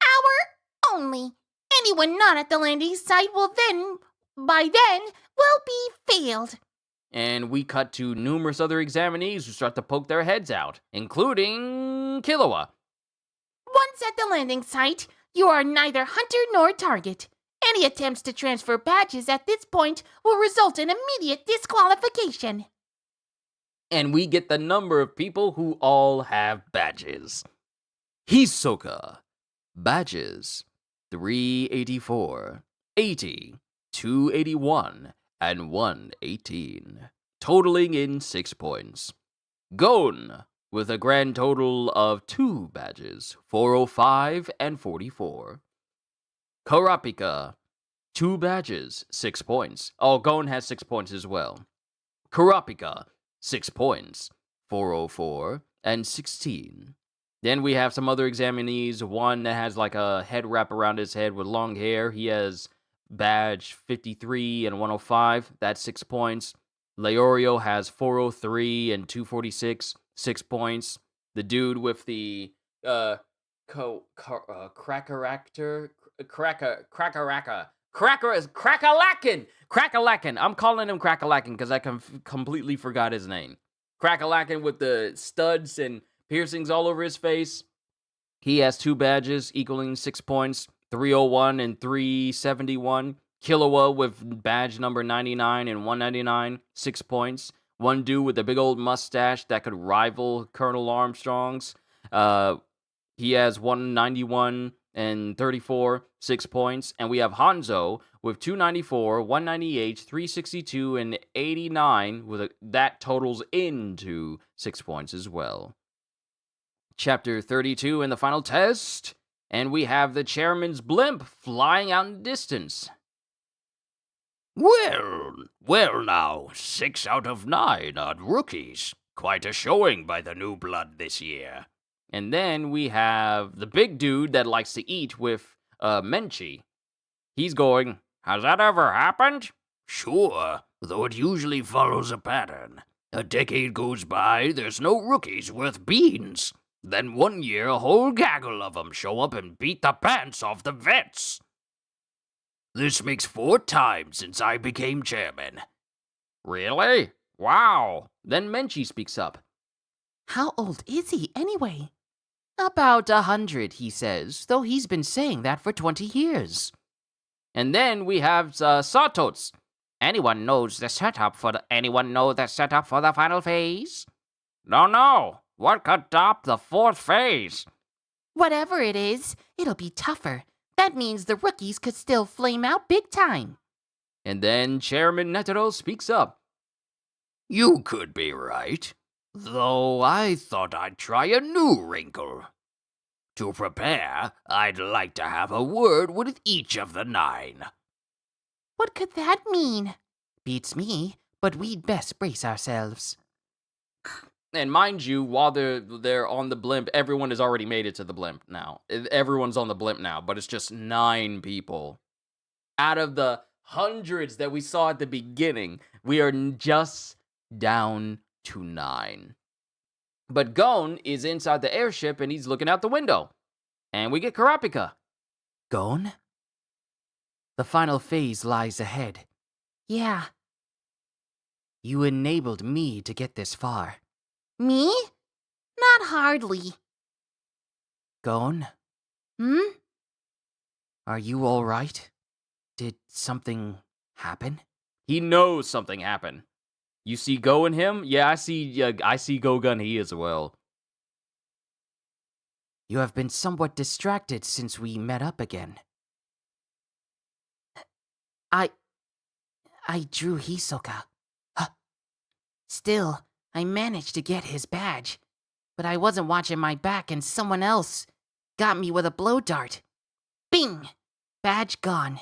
hour only. Anyone not at the landing site will by then, be failed. And we cut to numerous other examinees who start to poke their heads out, including Killua. Once at the landing site, you are neither hunter nor target. Any attempts to transfer badges at this point will result in immediate disqualification. And we get the number of people who all have badges. Hisoka. Badges. 384, 80, 281, and 118. Totaling in 6 points. Gon. With a grand total of 2 badges. 405 and 44. Kurapika. 2 badges. 6 points. Oh, Gon has 6 points as well. Kurapika. 6 points, 404, and 16. Then we have some other examinees. One that has like a head wrap around his head with long hair. He has badge 53 and 105. That's 6 points. Leorio has 403 and 246, 6 points. The dude with the Crackalackin. I'm calling him Crackalackin because I completely forgot his name. Crackalackin with the studs and piercings all over his face. He has 2 badges equaling 6 points, 301 and 371. Killua with badge number 99 and 199, 6 points. One dude with a big old mustache that could rival Colonel Armstrong's. He has 191 and 34, 6 points. And we have Hanzo with 294, 198, 362, and 89. That totals into 6 points as well. Chapter 32 and the final test. And we have the chairman's blimp flying out in the distance. Well now, 6 out of 9 are rookies. Quite a showing by the new blood this year. And then we have the big dude that likes to eat with Menchi. He's going, has that ever happened? Sure, though it usually follows a pattern. A decade goes by, there's no rookies worth beans. Then one year, a whole gaggle of them show up and beat the pants off the vets. This makes 4 times since I became chairman. Really? Wow. Then Menchi speaks up. How old is he, anyway? About 100, he says, though he's been saying that for 20 years. And then we have Satots. Anyone know the setup for the final phase? No. What could top the 4th phase? Whatever it is, it'll be tougher. That means the rookies could still flame out big time. And then Chairman Netero speaks up. You could be right. Though I thought I'd try a new wrinkle. To prepare, I'd like to have a word with each of the 9. What could that mean? Beats me, but we'd best brace ourselves. And mind you, while they're on the blimp, everyone has already made it to the blimp now. Everyone's on the blimp now, but it's just 9 people. Out of the hundreds that we saw at the beginning, we are just down to 9. But Gon is inside the airship and he's looking out the window. And we get Kurapika. Gon? The final phase lies ahead. Yeah. You enabled me to get this far. Me? Not hardly. Gon? Are you all right? Did something happen? He knows something happened. You see Go in him? Yeah, I see Go Gun he as well. You have been somewhat distracted since we met up again. I drew Hisoka. Still, I managed to get his badge, but I wasn't watching my back and someone else got me with a blow dart. Bing! Badge gone.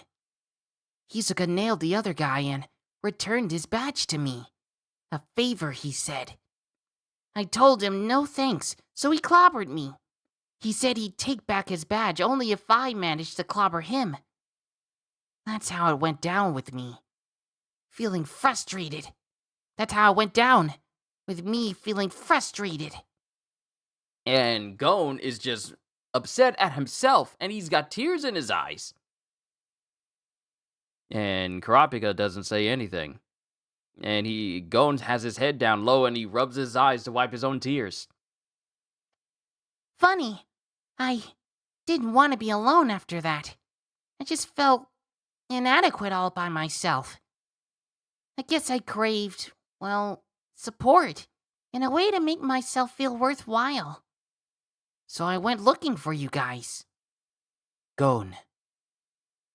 Hisoka nailed the other guy and returned his badge to me. A favor, he said. I told him no thanks, so he clobbered me. He said he'd take back his badge only if I managed to clobber him. That's how it went down with me. Feeling frustrated. That's how it went down, with me feeling frustrated. And Gon is just upset at himself, and he's got tears in his eyes. And Kurapika doesn't say anything. And Gon has his head down low, and he rubs his eyes to wipe his own tears. Funny, I didn't want to be alone after that. I just felt inadequate all by myself. I guess I craved, well, support, in a way to make myself feel worthwhile. So I went looking for you guys. Gon.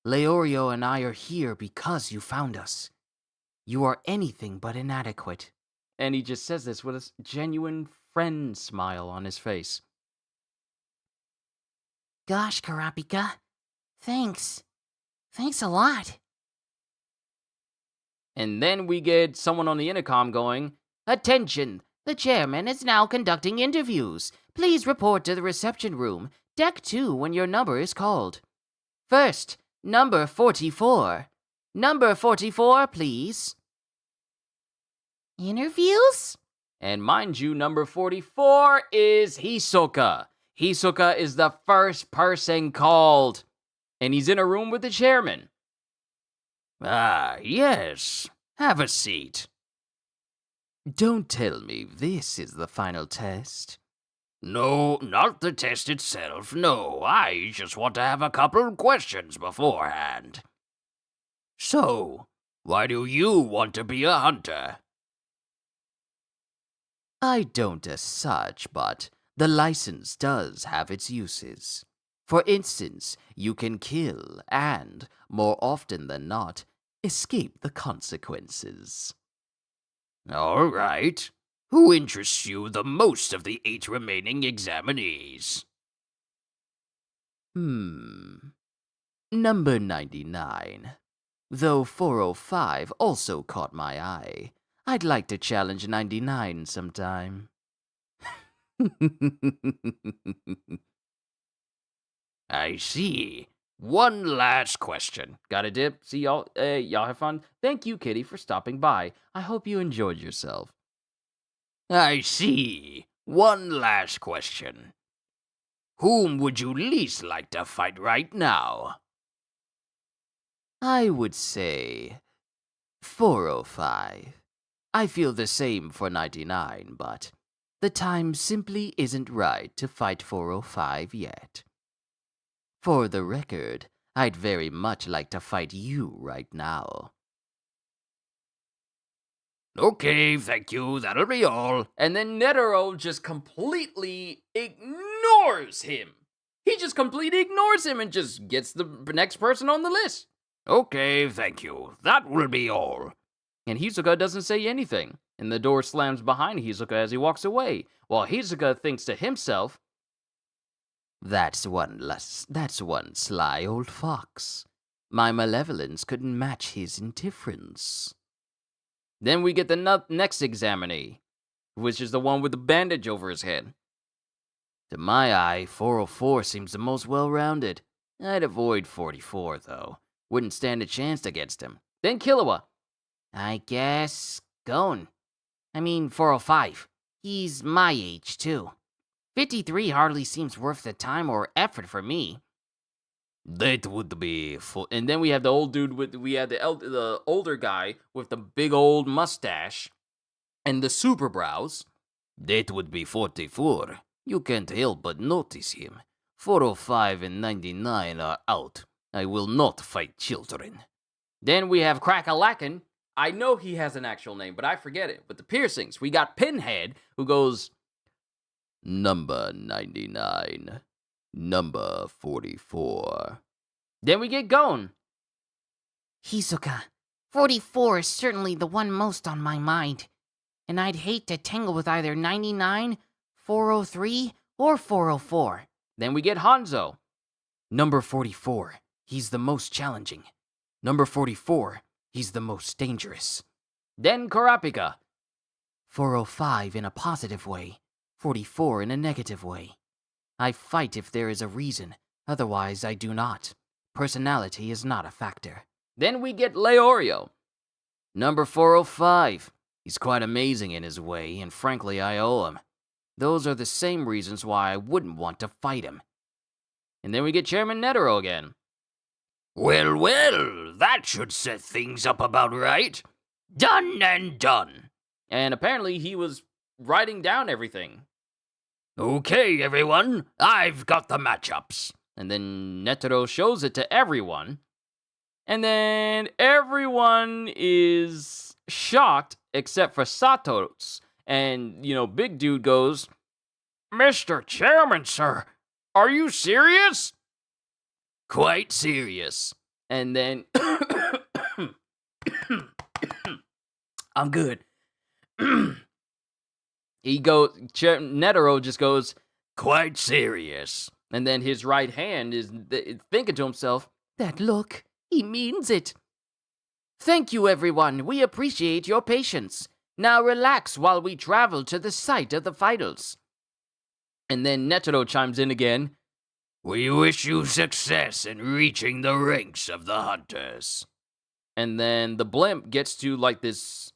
Leorio and I are here because you found us. You are anything but inadequate. And he just says this with a genuine friend smile on his face. Gosh, Kurapika. Thanks. Thanks a lot. And then we get someone on the intercom going, Attention! The chairman is now conducting interviews. Please report to the reception room, deck 2, when your number is called. First, number 44. Number 44, please. Interviews? And mind you, number 44 is Hisoka. Hisoka is the first person called. And he's in a room with the chairman. Ah, yes. Have a seat. Don't tell me this is the final test. No, not the test itself. No, I just want to have a couple of questions beforehand. So, why do you want to be a hunter? I don't as such, but the license does have its uses. For instance, you can kill and, more often than not, escape the consequences. All right. Who interests you the most of the 8 remaining examinees? Number 99. Though 405 also caught my eye. I'd like to challenge 99 sometime. I see. One last question. Got a dip? See y'all? Y'all have fun? Thank you, Kitty, for stopping by. I hope you enjoyed yourself. I see. One last question. Whom would you least like to fight right now? I would say 405. I feel the same for 99, but the time simply isn't right to fight 405 yet. For the record, I'd very much like to fight you right now. Okay, thank you. That'll be all. And then Netero just completely ignores him. He just completely ignores him and just gets the next person on the list. Okay, thank you. That will be all. And Hisoka doesn't say anything. And the door slams behind Hisoka as he walks away, while Hisoka thinks to himself, That's one sly old fox. My malevolence couldn't match his indifference. Then we get the next examinee, which is the one with the bandage over his head. To my eye, 404 seems the most well-rounded. I'd avoid 44, though. Wouldn't stand a chance against him. Then Killua. I guess Gon. 405. He's my age, too. 53 hardly seems worth the time or effort for me. That would be full. And then we have the old dude the older guy with the big old mustache and the super brows. That would be 44. You can't help but notice him. 405 and 99 are out. I will not fight children. Then we have Crack-a-Lackin'. I know he has an actual name, but I forget it. With the piercings, we got Pinhead, who goes, Number 99. Number 44. Then we get Gon. Hisoka, 44 is certainly the one most on my mind. And I'd hate to tangle with either 99, 403, or 404. Then we get Hanzo. Number 44, he's the most challenging. Number 44, he's the most dangerous. Then Kurapika. 405 in a positive way, 44 in a negative way. I fight if there is a reason, otherwise I do not. Personality is not a factor. Then we get Leorio. Number 405, he's quite amazing in his way, and frankly I owe him. Those are the same reasons why I wouldn't want to fight him. And then we get Chairman Netero again. Well, well, that should set things up about right. Done and done. And apparently he was writing down everything. Okay, everyone, I've got the matchups. And then Netero shows it to everyone. And then everyone is shocked except for Satos. And, Big Dude goes, Mr. Chairman, sir, are you serious? Quite serious. And then I'm good. Netero just goes, quite serious. And then his right hand is thinking to himself, That look, he means it. Thank you, everyone. We appreciate your patience. Now relax while we travel to the site of the finals. And then Netero chimes in again. We wish you success in reaching the ranks of the hunters. And then the blimp gets to like this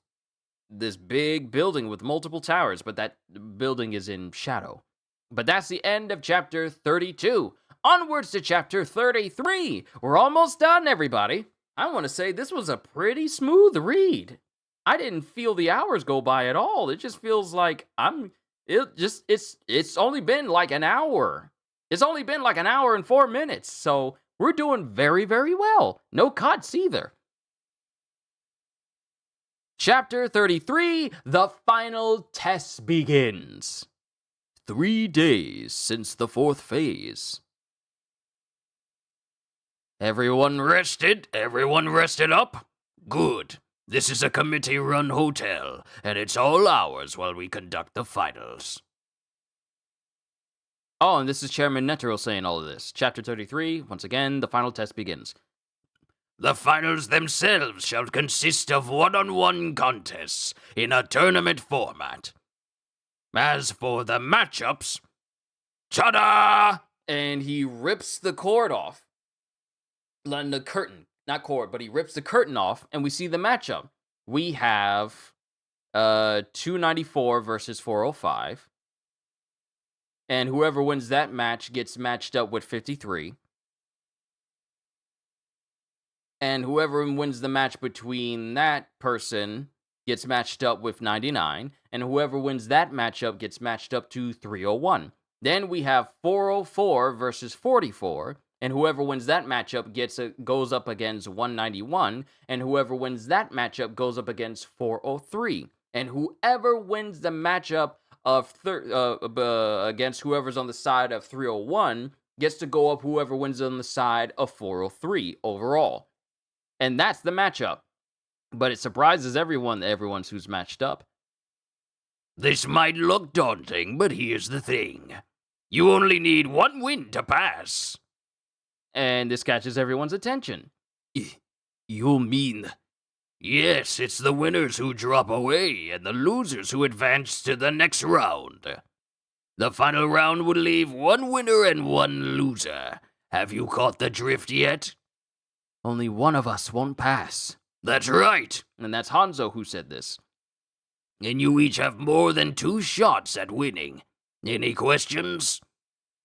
big building with multiple towers, but that building is in shadow. But that's the end of chapter 32. Onwards to chapter 33. We're almost done, everybody. I want to say this was a pretty smooth read. I didn't feel the hours go by at all. It just feels like it's only been like an hour. It's only been like an hour and 4 minutes. So we're doing very, very well. No cuts either. Chapter 33, the final test begins. 3 days since the 4th phase. Everyone rested? Everyone rested up? Good. This is a committee-run hotel, and it's all ours while we conduct the finals. Oh, and this is Chairman Netero saying all of this. Chapter 33, once again, the final test begins. The finals themselves shall consist of one-on-one contests in a tournament format. As for the matchups, ta-da! And he rips the cord off. The curtain. Not cord, but he rips the curtain off, and we see the matchup. We have 294 versus 405. And whoever wins that match gets matched up with 53. And whoever wins the match between that person gets matched up with 99. And whoever wins that matchup gets matched up to 301. Then we have 404 versus 44. And whoever wins that matchup goes up against 191. And whoever wins that matchup goes up against 403. And whoever wins the matchup of against whoever's on the side of 301 gets to go up whoever wins on the side of 403 overall. And that's the matchup. But it surprises everyone's who's matched up. This might look daunting, but here's the thing. You only need one win to pass. And this catches everyone's attention. You mean? Yes, it's the winners who drop away and the losers who advance to the next round. The final round would leave one winner and one loser. Have you caught the drift yet? Only one of us won't pass. That's right. And that's Hanzo who said this. And you each have more than 2 shots at winning. Any questions?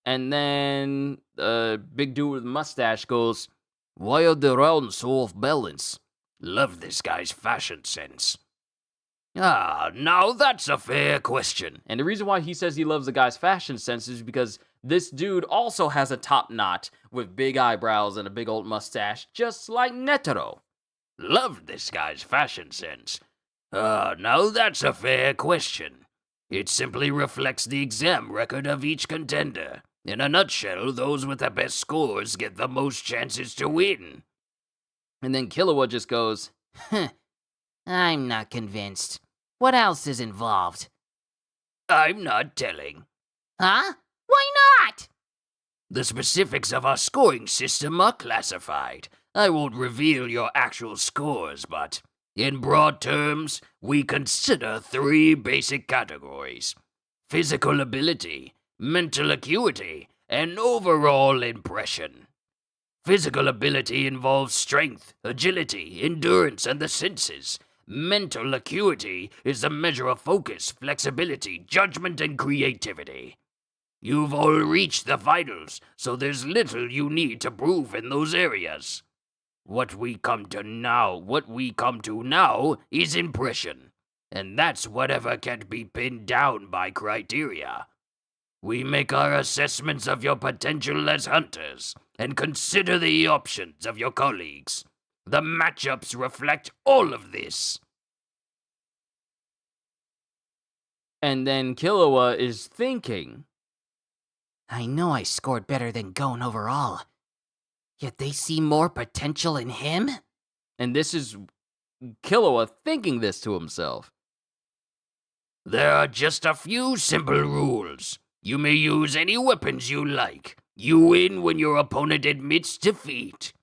And then big dude with mustache goes, Why are the rounds so off balance? Love this guy's fashion sense. Ah, now that's a fair question. And the reason why he says he loves the guy's fashion sense is because this dude also has a top knot with big eyebrows and a big old mustache, just like Netero. Love this guy's fashion sense. Ah, now that's a fair question. It simply reflects the exam record of each contender. In a nutshell, those with the best scores get the most chances to win. And then Killua just goes, I'm not convinced. What else is involved? I'm not telling. Huh? Why not? The specifics of our scoring system are classified. I won't reveal your actual scores, but in broad terms, we consider 3 basic categories: physical ability, mental acuity, and overall impression. Physical ability involves strength, agility, endurance, and the senses. Mental acuity is a measure of focus, flexibility, judgment, and creativity. You've all reached the finals, so there's little you need to prove in those areas. What we come to now is impression, and that's whatever can be pinned down by criteria. We make our assessments of your potential as hunters, and consider the options of your colleagues. The matchups reflect all of this. And then Killua is thinking, I know I scored better than Gon overall. Yet they see more potential in him? and this is Killua thinking this to himself. There are just a few simple rules. You may use any weapons you like. You win when your opponent admits defeat.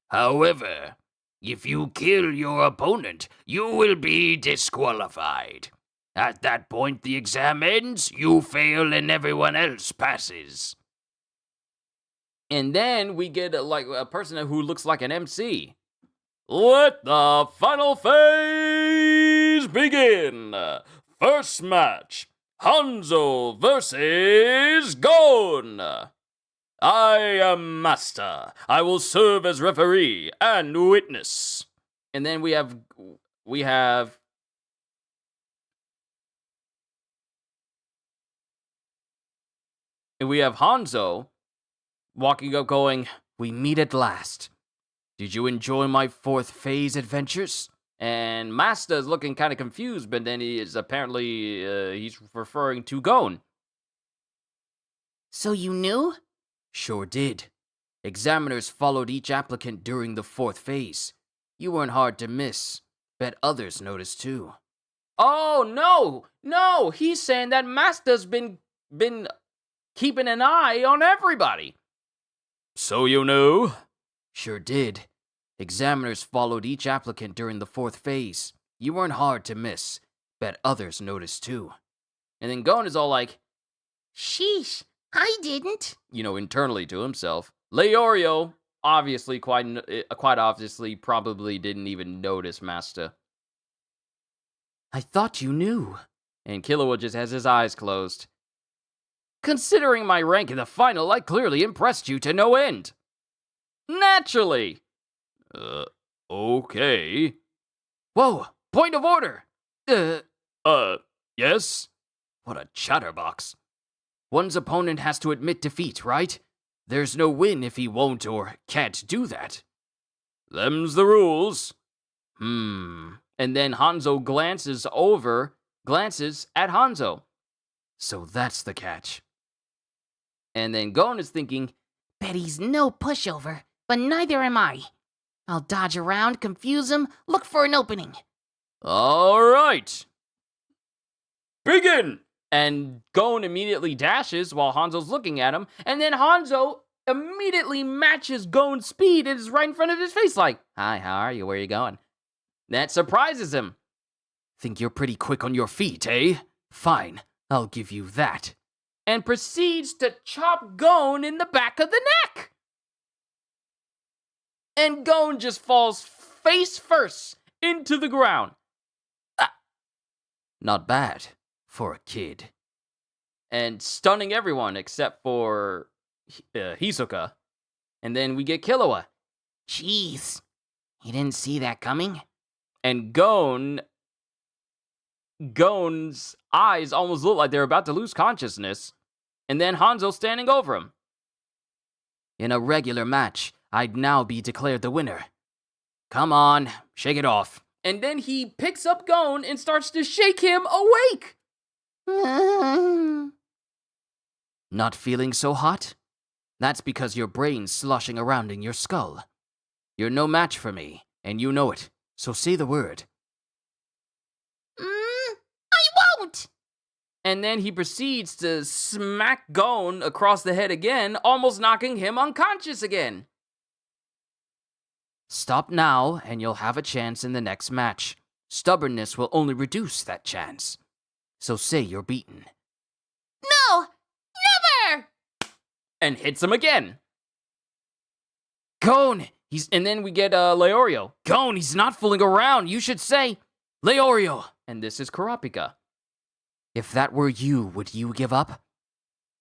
However, if you kill your opponent, you will be disqualified. At that point, the exam ends, you fail, and everyone else passes. And then we get a person who looks like an MC. Let the final phase begin. First match, Hanzo versus Gon. I am master. I will serve as referee and witness. And then we have Hanzo walking up going, we meet at last. Did you enjoy my 4th phase adventures? And Master is looking kind of confused, but then he is apparently, he's referring to Gon. So you knew? Sure did. Examiners followed each applicant during the 4th phase. You weren't hard to miss. Bet others noticed too. Oh, no, he's saying that Master's been keeping an eye on everybody. So you knew? Sure did. Examiners followed each applicant during the 4th phase. You weren't hard to miss. Bet others noticed too. And then Gon is all like, Sheesh, I didn't. Internally to himself. Leorio, obviously, quite obviously, probably didn't even notice Master. I thought you knew. And Killua just has his eyes closed. Considering my rank in the final, I clearly impressed you to no end. Naturally. Okay. Whoa, point of order. Yes? What a chatterbox. One's opponent has to admit defeat, right? There's no win if he won't or can't do that. Them's the rules. And then Hanzo glances at Hanzo. So that's the catch. And then Gon is thinking, Bet he's no pushover, but neither am I. I'll dodge around, confuse him, look for an opening. all right. Begin! And Gon immediately dashes while Hanzo's looking at him, and then Hanzo immediately matches Gon's speed and is right in front of his face like, hi, how are you? Where are you going? That surprises him. Think you're pretty quick on your feet, eh? Fine, I'll give you that. And proceeds to chop Gon in the back of the neck. And Gon just falls face first into the ground. Not bad for a kid. And stunning everyone except for Hisoka. And then we get Killua. Jeez, you didn't see that coming? And Gon's eyes almost look like they're about to lose consciousness. And then Hanzo standing over him. In a regular match, I'd now be declared the winner. Come on, shake it off. And then he picks up Gon and starts to shake him awake. Not feeling so hot? That's because your brain's sloshing around in your skull. You're no match for me, and you know it, so say the word. I won't! And then he proceeds to smack Gon across the head again, almost knocking him unconscious again. Stop now, and you'll have a chance in the next match. Stubbornness will only reduce that chance. So say you're beaten. No! Never! And hits him again. Gon! And then we get Leorio. Gon, he's not fooling around. You should say, Leorio. And this is Kurapika. If that were you, would you give up?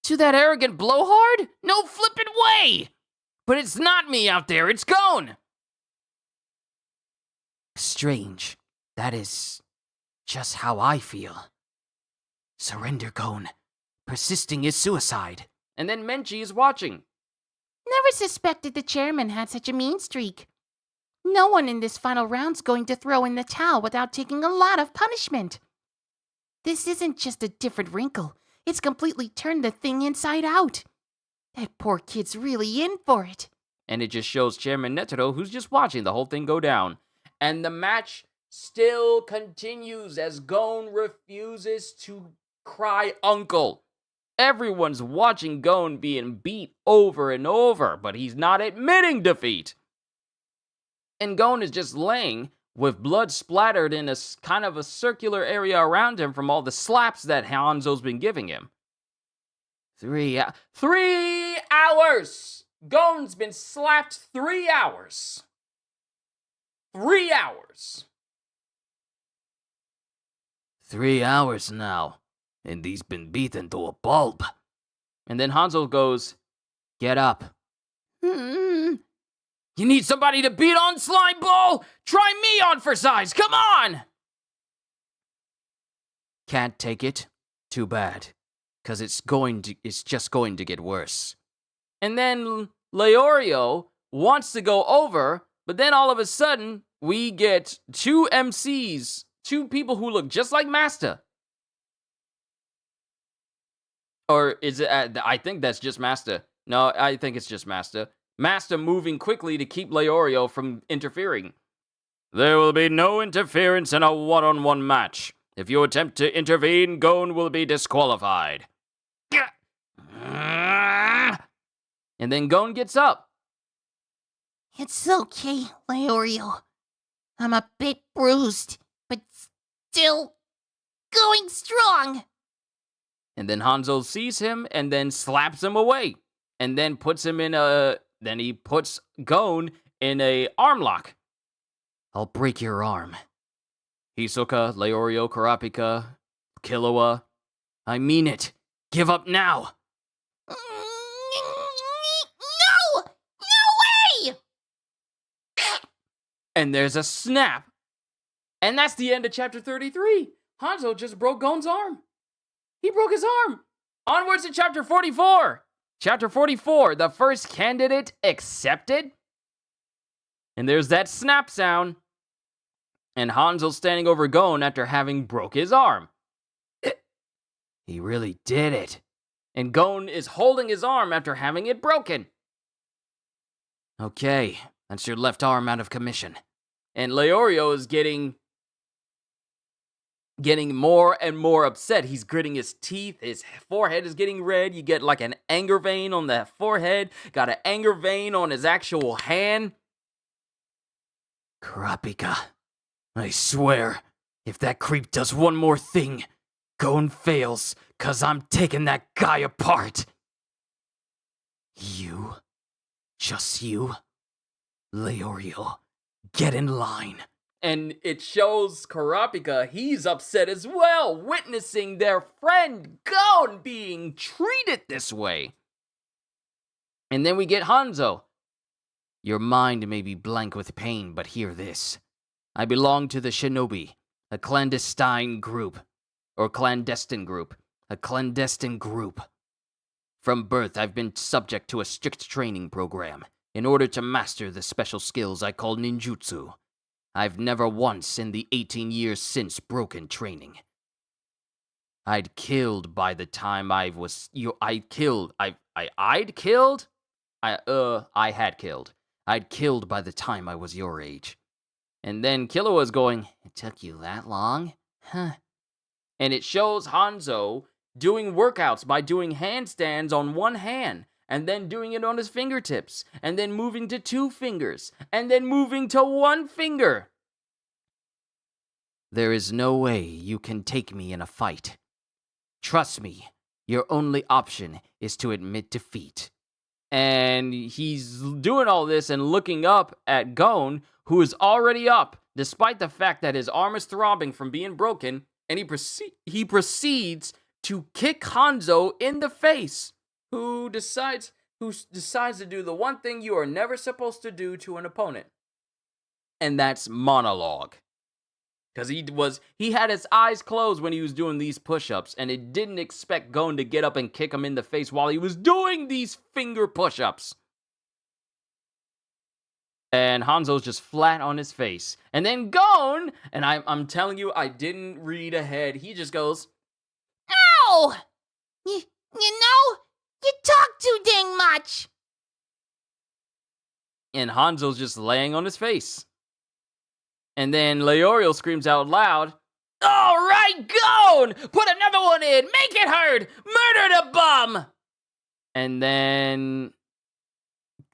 To that arrogant blowhard? No flippin' way! But it's not me out there, it's Gon! Strange. That is just how I feel. Surrender, Gon. Persisting is suicide. And then Menchi is watching. Never suspected the chairman had such a mean streak. No one in this final round's going to throw in the towel without taking a lot of punishment. This isn't just a different wrinkle. It's completely turned the thing inside out. That poor kid's really in for it. And it just shows Chairman Netero, who's just watching the whole thing go down. And the match still continues as Gon refuses to cry uncle. Everyone's watching Gon being beat over and over, but he's not admitting defeat. And Gon is just laying with blood splattered in a kind of a circular area around him from all the slaps that Hanzo's been giving him. 3 hours! Gon's been slapped 3 hours. 3 hours. 3 hours now, and he's been beaten to a pulp. And then Hanzo goes, Get up. You need somebody to beat on, Slime Ball? Try me on for size, come on! Can't take it? Too bad. Because it's just going to get worse. And then Leorio wants to go over, but then all of a sudden, we get 2 MCs, 2 people who look just like Master. Or is it, I think that's just Master. No, I think it's just Master. Master moving quickly to keep Leorio from interfering. There will be no interference in a one-on-one match. If you attempt to intervene, Gon will be disqualified. And then Gon gets up. It's okay, Leorio. I'm a bit bruised, but still going strong. And then Hanzo sees him and then slaps him away. And then puts him in then he puts Gon in a arm lock. I'll break your arm. Hisoka, Leorio, Kurapika, Killua. I mean it. Give up now. No! No way! And there's a snap. And that's the end of chapter 33. Hanzo just broke Gon's arm. He broke his arm. Onwards to chapter 44. Chapter 44, the first candidate accepted. And there's that snap sound. And Hanzo standing over Gon after having broke his arm. He really did it. And Gon is holding his arm after having it broken. Okay, that's your left arm out of commission. And Leorio is getting more and more upset. He's gritting his teeth. His forehead is getting red. You get like an anger vein on the forehead. Got an anger vein on his actual hand. Kurapika, I swear, if that creep does one more thing, Gon fails, 'cause I'm taking that guy apart. You? Just you? Leorio, get in line. And it shows Kurapika, he's upset as well, witnessing their friend Gon being treated this way. And then we get Hanzo. Your mind may be blank with pain, but hear this. I belong to the Shinobi, a clandestine group. A clandestine group. From birth, I've been subject to a strict training program in order to master the special skills I call ninjutsu. I've never once in the 18 years since broken training. I'd killed by the time I had killed. I'd killed by the time I was your age. And then Killua's going, It took you that long? Huh. and it shows Hanzo doing workouts by doing handstands on one hand, and then doing it on his fingertips, and then moving to 2 fingers, and then moving to 1 finger. There is no way you can take me in a fight. Trust me, your only option is to admit defeat. And he's doing all this and looking up at Gon, who is already up, despite the fact that his arm is throbbing from being broken, and he proceeds to kick Hanzo in the face, who decides to do the one thing you are never supposed to do to an opponent. And that's monologue. Because he had his eyes closed when he was doing these push-ups, and it didn't expect Gon to get up and kick him in the face while he was doing these finger push-ups. And Hanzo's just flat on his face. And then Gon, and I'm telling you, I didn't read ahead, he just goes, Ow! You know, you talk too dang much. and Hanzo's just laying on his face. And then Leorio screams out loud, "All right, Gon! Put another one in! Make it hurt! Murder the bum!" And then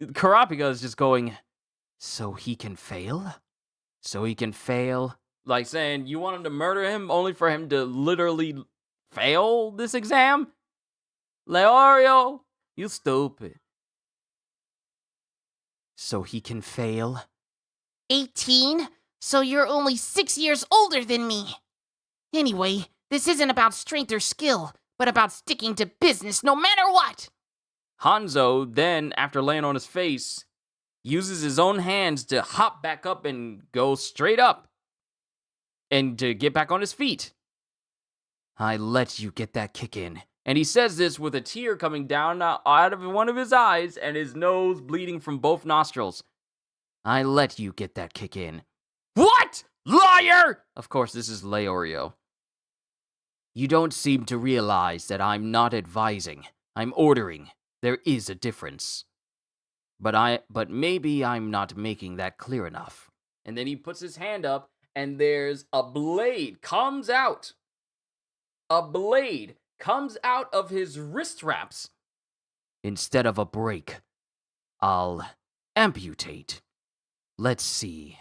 Kurapika is just going, So he can fail? So he can fail? like saying, you want him to murder him only for him to literally fail this exam? Leorio, you stupid. So he can fail? 18? So you're only 6 years older than me. Anyway, this isn't about strength or skill, but about sticking to business no matter what. Hanzo then, after laying on his face, uses his own hands to hop back up and go straight up. And to get back on his feet. I let you get that kick in. And he says this with a tear coming down out of one of his eyes and his nose bleeding from both nostrils. I let you get that kick in. What? Liar! Of course, this is Leorio. You don't seem to realize that I'm not advising. I'm ordering. There is a difference. But maybe I'm not making that clear enough. And then he puts his hand up and there's a blade comes out. A blade comes out of his wrist wraps. Instead of a break, I'll amputate. Let's see.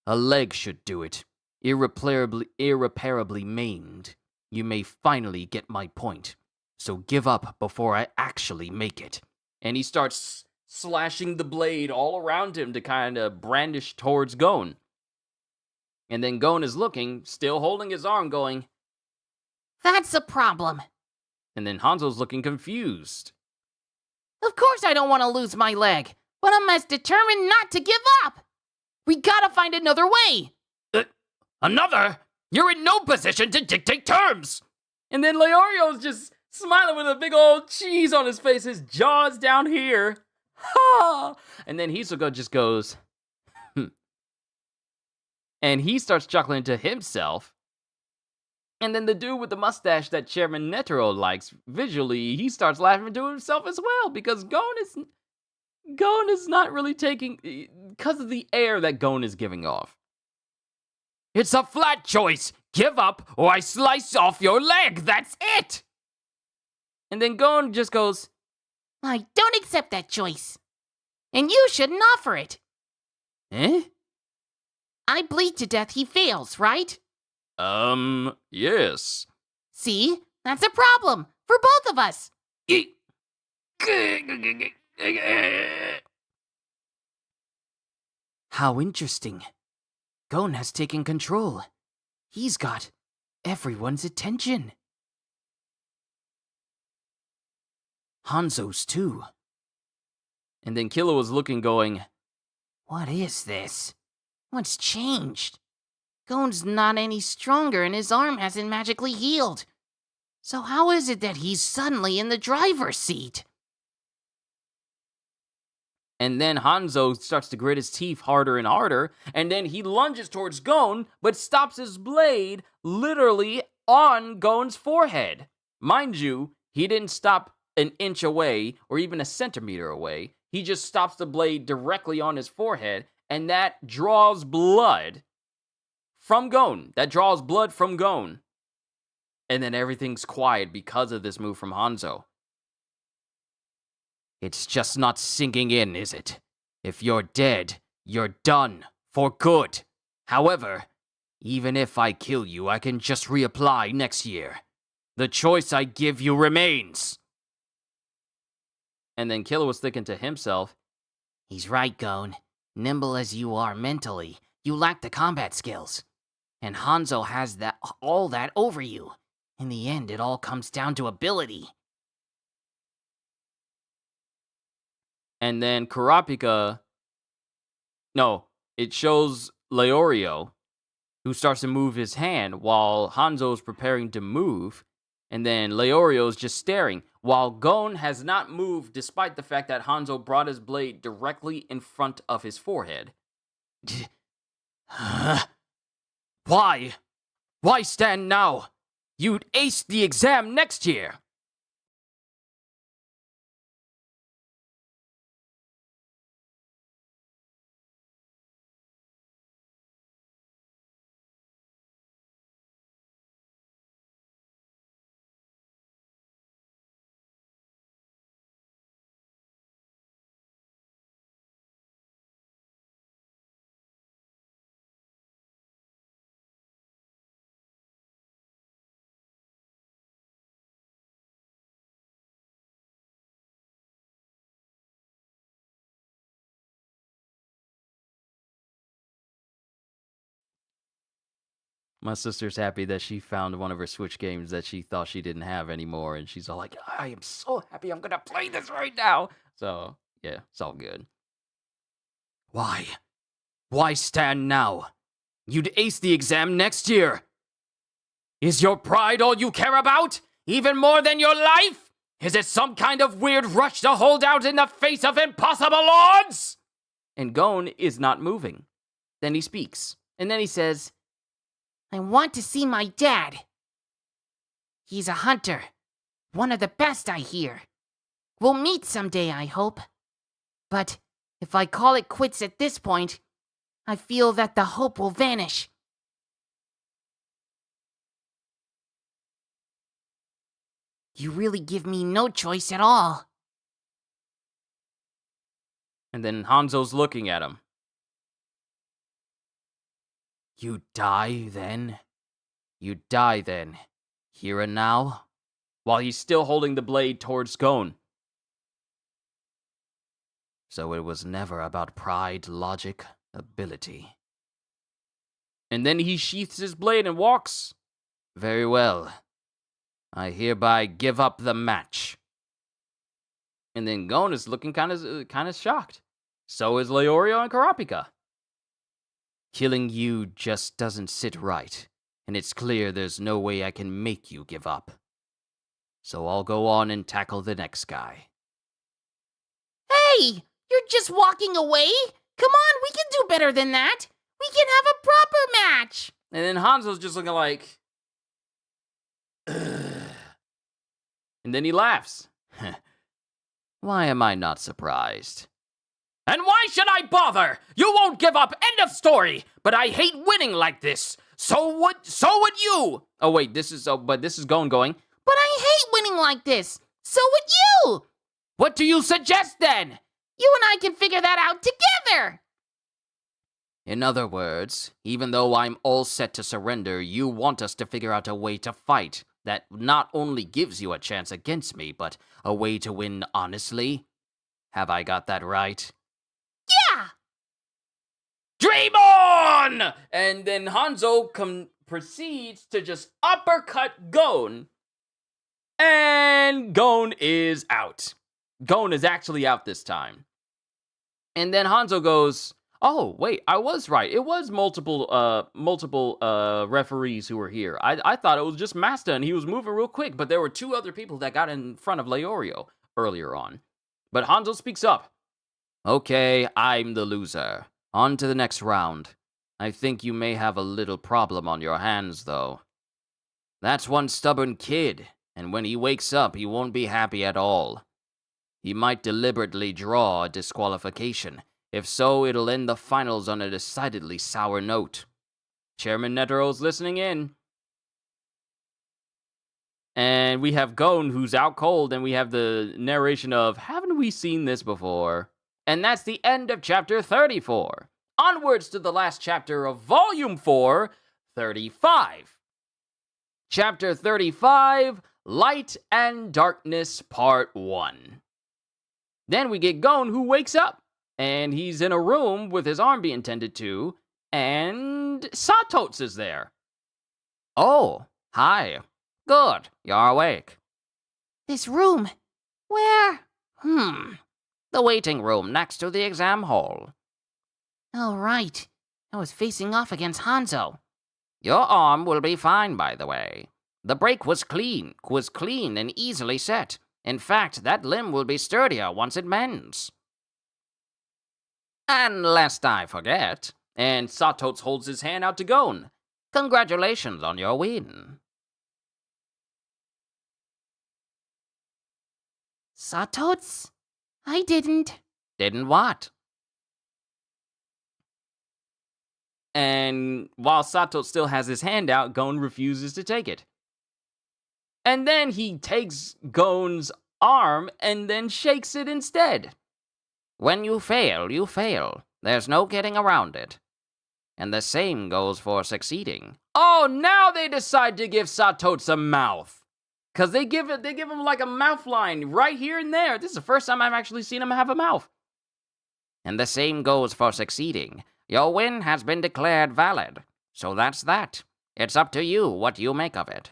A leg should do it. Irreparably maimed. You may finally get my point. So give up before I actually make it. And he starts slashing the blade all around him to kind of brandish towards Gon. And then Gon is looking, still holding his arm, going, That's a problem. and then Hanzo's looking confused. Of course I don't want to lose my leg, but I'm as determined not to give up. We gotta find another way. Another? You're in no position to dictate terms! And then Leorio's just smiling with a big old cheese on his face, his jaw's down here. Ha! And then Hisoka just goes, and he starts chuckling to himself. And then the dude with the mustache that Chairman Netero likes, visually, he starts laughing to himself as well, because Gon is not really taking, because of the air that Gon is giving off. It's a flat choice. Give up or I slice off your leg. That's it. And then Gon just goes, I don't accept that choice. And you shouldn't offer it. eh? I bleed to death, he fails, right? Yes. See? That's a problem. For both of us. How interesting. Gon has taken control. He's got everyone's attention. Hanzo's too. And then Killa was looking, going, What is this? What's changed? Gon's not any stronger and his arm hasn't magically healed. So how is it that he's suddenly in the driver's seat? and then Hanzo starts to grit his teeth harder and harder, and then he lunges towards Gon, but stops his blade literally on Gon's forehead. Mind you, he didn't stop an inch away or even a centimeter away. He just stops the blade directly on his forehead, and that draws blood from Gon. And then everything's quiet because of this move from Hanzo. It's just not sinking in, is it? If you're dead, you're done. For good. However, even if I kill you, I can just reapply next year. The choice I give you remains. And then Killer was thinking to himself, He's right, Gon. Nimble as you are mentally, you lack the combat skills. And Hanzo has all that over you. In the end, it all comes down to ability. and then Kurapika, no, it shows Leorio, who starts to move his hand while Hanzo's preparing to move, and then Leorio's just staring, while Gon has not moved despite the fact that Hanzo brought his blade directly in front of his forehead. Why? Why stand now? You'd ace the exam next year. My sister's happy that she found one of her Switch games that she thought she didn't have anymore, and she's all like, I am so happy I'm gonna play this right now. So, yeah, it's all good. Why? Why stand now? You'd ace the exam next year. Is your pride all you care about? Even more than your life? Is it some kind of weird rush to hold out in the face of impossible odds? And Gon is not moving. Then he speaks, and then he says, I want to see my dad. He's a hunter. One of the best, I hear. We'll meet someday, I hope. But if I call it quits at this point, I feel that the hope will vanish. You really give me no choice at all. and then Hanzo's looking at him. You die then? You die then? Here and now? While he's still holding the blade towards Gon. So it was never about pride, logic, ability. And then he sheaths his blade and walks. Very well. I hereby give up the match. And then Gon is looking kind of shocked. So is Leorio and Kurapika. Killing you just doesn't sit right, and it's clear there's no way I can make you give up. So I'll go on and tackle the next guy. Hey, you're just walking away? Come on, we can do better than that. We can have a proper match. And then Hanzo's just looking like... And then he laughs. Why am I not surprised? And why should I bother? You won't give up, end of story. But I hate winning like this. So would you. Oh wait, this is Gon going. But I hate winning like this. So would you. What do you suggest then? You and I can figure that out together. In other words, even though I'm all set to surrender, you want us to figure out a way to fight that not only gives you a chance against me, but a way to win honestly? Have I got that right? Yeah. Dream on! And then Hanzo proceeds to just uppercut Gon. And Gon is out. Gon is actually out this time. And then Hanzo goes, oh, wait, I was right. It was multiple referees who were here. I thought it was just Master, and he was moving real quick, but there were two other people that got in front of Leorio earlier on. But Hanzo speaks up. Okay, I'm the loser. On to the next round. I think you may have a little problem on your hands, though. That's one stubborn kid, and when he wakes up, he won't be happy at all. He might deliberately draw a disqualification. If so, it'll end the finals on a decidedly sour note. Chairman Netero's listening in. And we have Gon, who's out cold, and we have the narration of, haven't we seen this before? And that's the end of chapter 34. Onwards to the last chapter of volume 4, 35. Chapter 35, Light and Darkness, Part 1. Then we get Gon, who wakes up, and he's in a room with his arm being tended to, and Satots is there. Oh, hi. Good, you're awake. This room. Where? The waiting room next to the exam hall. Oh, right. I was facing off against Hanzo. Your arm will be fine, by the way. The break was clean and easily set. In fact, that limb will be sturdier once it mends. And lest I forget, And Satots holds his hand out to Gon. congratulations on your win. Satots? I didn't. Didn't what? And while Satots still has his hand out, Gon refuses to take it. And then he takes Gon's arm and then shakes it instead. When you fail, you fail. There's no getting around it. And the same goes for succeeding. Oh, now they decide to give Satots a mouth. Because they give him like a mouth line right here and there. This is the first time I've actually seen him have a mouth. And the same goes for succeeding. Your win has been declared valid. So that's that. It's up to you what you make of it.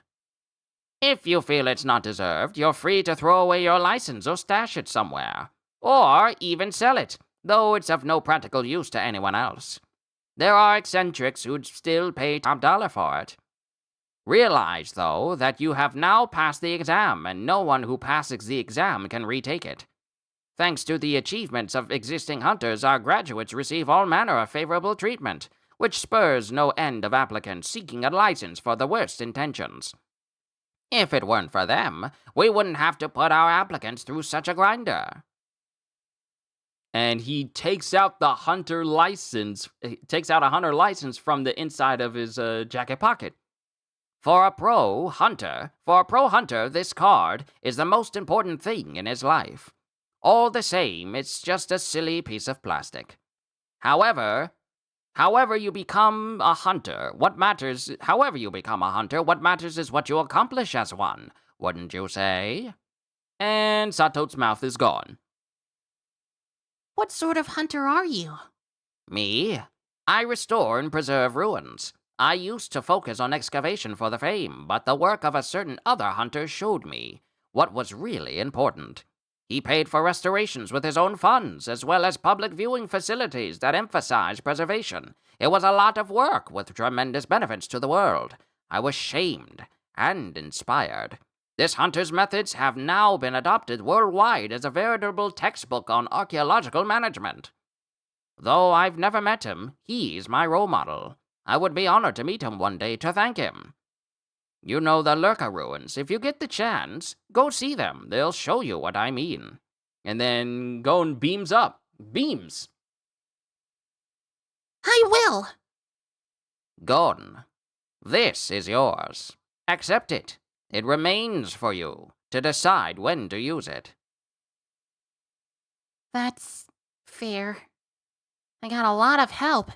If you feel it's not deserved, you're free to throw away your license or stash it somewhere. Or even sell it, though it's of no practical use to anyone else. There are eccentrics who'd still pay top dollar for it. Realize, though, that you have now passed the exam, and no one who passes the exam can retake it. Thanks to the achievements of existing hunters, our graduates receive all manner of favorable treatment, which spurs no end of applicants seeking a license for the worst intentions. If it weren't for them, we wouldn't have to put our applicants through such a grinder. And he takes out the hunter license. He takes out a hunter license from the inside of his jacket pocket. For a pro hunter, this card is the most important thing in his life. All the same, it's just a silly piece of plastic. However you become a hunter, what matters is what you accomplish as one, wouldn't you say? And Sato's mouth is gone. What sort of hunter are you? Me? I restore and preserve ruins. I used to focus on excavation for the fame, but the work of a certain other hunter showed me what was really important. He paid for restorations with his own funds, as well as public viewing facilities that emphasize preservation. It was a lot of work with tremendous benefits to the world. I was shamed and inspired. This hunter's methods have now been adopted worldwide as a veritable textbook on archaeological management. Though I've never met him, he's my role model. I would be honored to meet him one day to thank him. You know the Lurker ruins. If you get the chance, go see them. They'll show you what I mean. And then Gon beams up. Beams. I will. Gone. This is yours. Accept it. It remains for you to decide when to use it. That's fair. I got a lot of help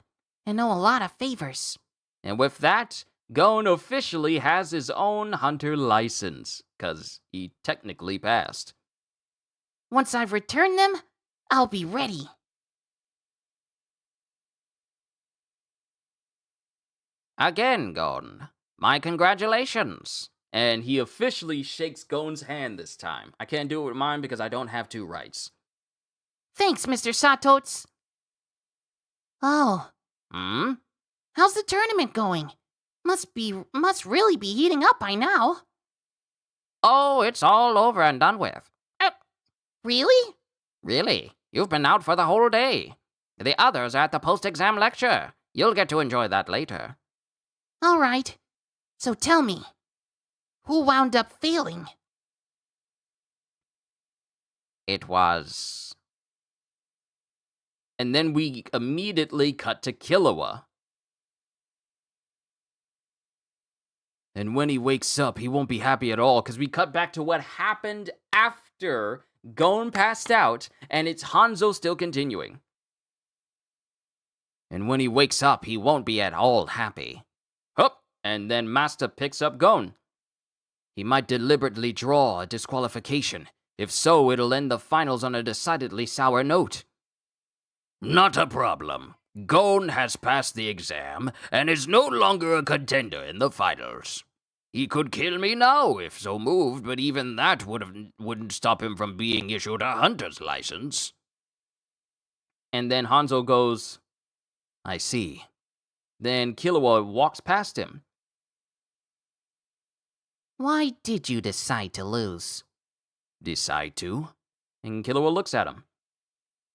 and know a lot of favors. And with that, Gon officially has his own hunter license, because he technically passed. Once I've returned them, I'll be ready. Again, Gon. My congratulations. And he officially shakes Gon's hand this time. I can't do it with mine because I don't have two rights. Thanks, Mr. Satots. Oh, how's the tournament going? Must really be heating up by now. Oh, it's all over and done with. Really? Really? You've been out for the whole day. The others are at the post-exam lecture. You'll get to enjoy that later. All right. So tell me, who wound up failing? It was... And then we immediately cut to Killua. And when he wakes up, he won't be happy at all, because we cut back to what happened after Gon passed out, and it's Hanzo still continuing. And when he wakes up, he won't be at all happy. Hup! And then Master picks up Gon. He might deliberately draw a disqualification. If so, it'll end the finals on a decidedly sour note. Not a problem. Gon has passed the exam and is no longer a contender in the finals. He could kill me now if so moved, but even that wouldn't stop him from being issued a hunter's license. And then Hanzo goes, I see. Then Killua walks past him. Why did you decide to lose? Decide to? And Killua looks at him.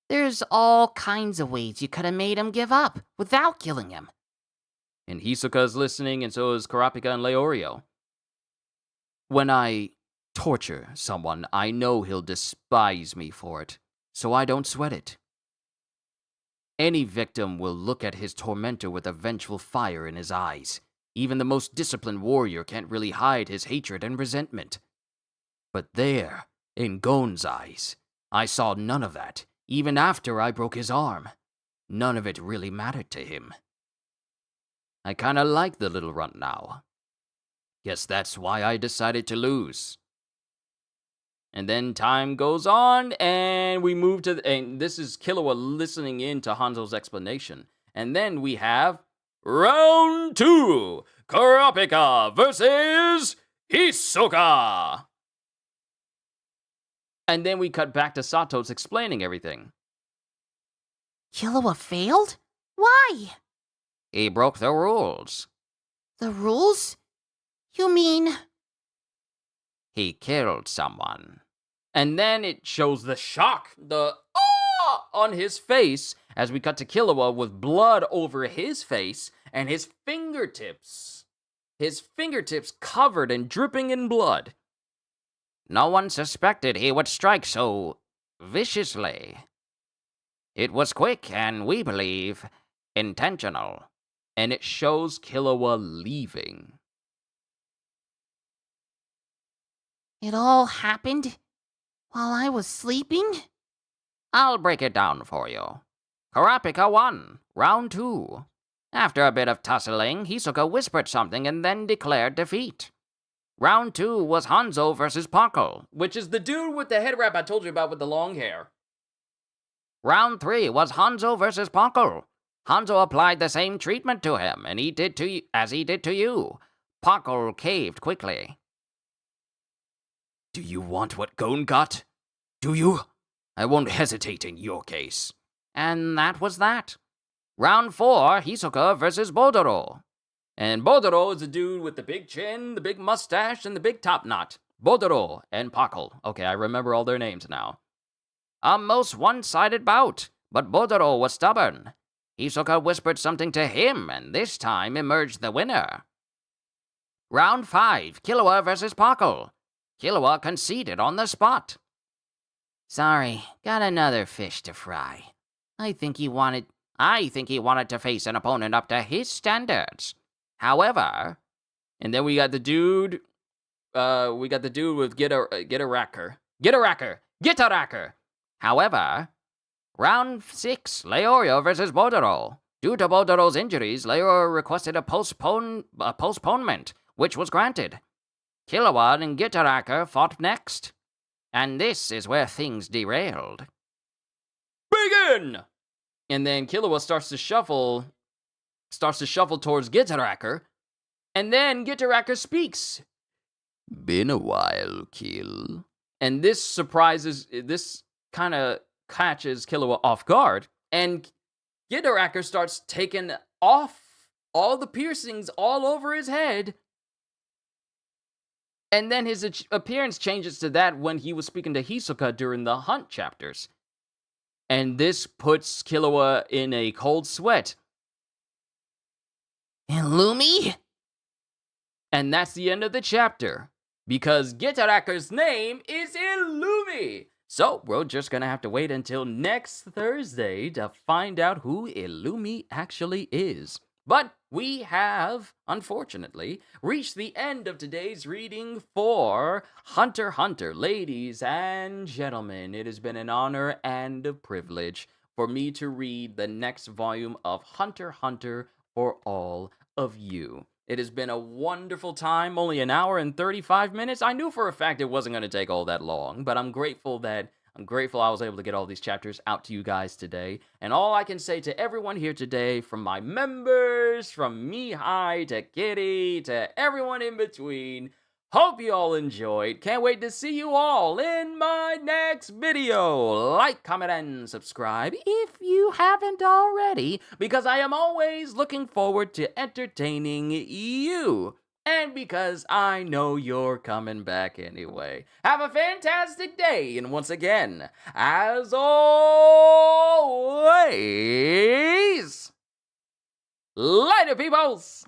There's all kinds of ways you could have made him give up without killing him. And Hisoka is listening, and so is Kurapika and Leorio. When I torture someone, I know he'll despise me for it, so I don't sweat it. Any victim will look at his tormentor with a vengeful fire in his eyes. Even the most disciplined warrior can't really hide his hatred and resentment. But there, in Gon's eyes, I saw none of that, even after I broke his arm. None of it really mattered to him. I kinda like the little runt now. Guess that's why I decided to lose. And then time goes on, and we move to and this is Killua listening in to Hanzo's explanation. And then we have Round 2, Kurapika versus Hisoka. And then we cut back to Sato's explaining everything. Killua failed? Why? He broke the rules. The rules? You mean... He killed someone. And then it shows the shock, the on his face, as we cut to Killua with blood over his face and his fingertips covered and dripping in blood. No one suspected he would strike so viciously. It was quick and, we believe, intentional. And it shows Killua leaving. It all happened while I was sleeping? I'll break it down for you. Kurapika won, round 2. After a bit of tussling, Hisoka whispered something and then declared defeat. Round 2 was Hanzo versus Pakko, which is the dude with the head wrap I told you about with the long hair. Round 3 was Hanzo versus Pakko. Hanzo applied the same treatment to him, and he did to you. Pakko caved quickly. Do you want what Gon got? Do you? I won't hesitate in your case. And that was that. Round 4, Hisoka versus Bodoro. And Bodoro is the dude with the big chin, the big mustache, and the big top knot. Bodoro and Pakko. Okay, I remember all their names now. A most one-sided bout, but Bodoro was stubborn. Hisoka whispered something to him, and this time emerged the winner. Round 5, Killua versus Pakko. Killua conceded on the spot. Sorry, got another fish to fry. I think he wanted to face an opponent up to his standards. However, and then we got the dude with get a racker. However, round 6, Leorio versus Bodoro. Due to Bodoro's injuries, Leorio requested a postponement, which was granted. Killua and Gitaraker fought next. And this is where things derailed. Begin! And then Killua starts to shuffle towards Gitaraker. And then Gitaraker speaks. Been a while, Kill. And this kind of catches Killua off guard. And Gitaraker starts taking off all the piercings all over his head. And then his appearance changes to that when he was speaking to Hisoka during the Hunt chapters. And this puts Killua in a cold sweat. Illumi? And that's the end of the chapter. Because Gitaraker's name is Illumi. So we're just gonna have to wait until next Thursday to find out who Illumi actually is. But we have, unfortunately, reached the end of today's reading for Hunter x Hunter. Ladies and gentlemen, it has been an honor and a privilege for me to read the next volume of Hunter x Hunter for all of you. It has been a wonderful time, only an hour and 35 minutes. I knew for a fact it wasn't going to take all that long, but I'm grateful I was able to get all these chapters out to you guys today. And all I can say to everyone here today, from my members, from Mihai to Kitty to everyone in between, hope you all enjoyed. Can't wait to see you all in my next video. Like, comment, and subscribe if you haven't already, because I am always looking forward to entertaining you. And because I know you're coming back anyway. Have a fantastic day, and once again, as always, later, peoples!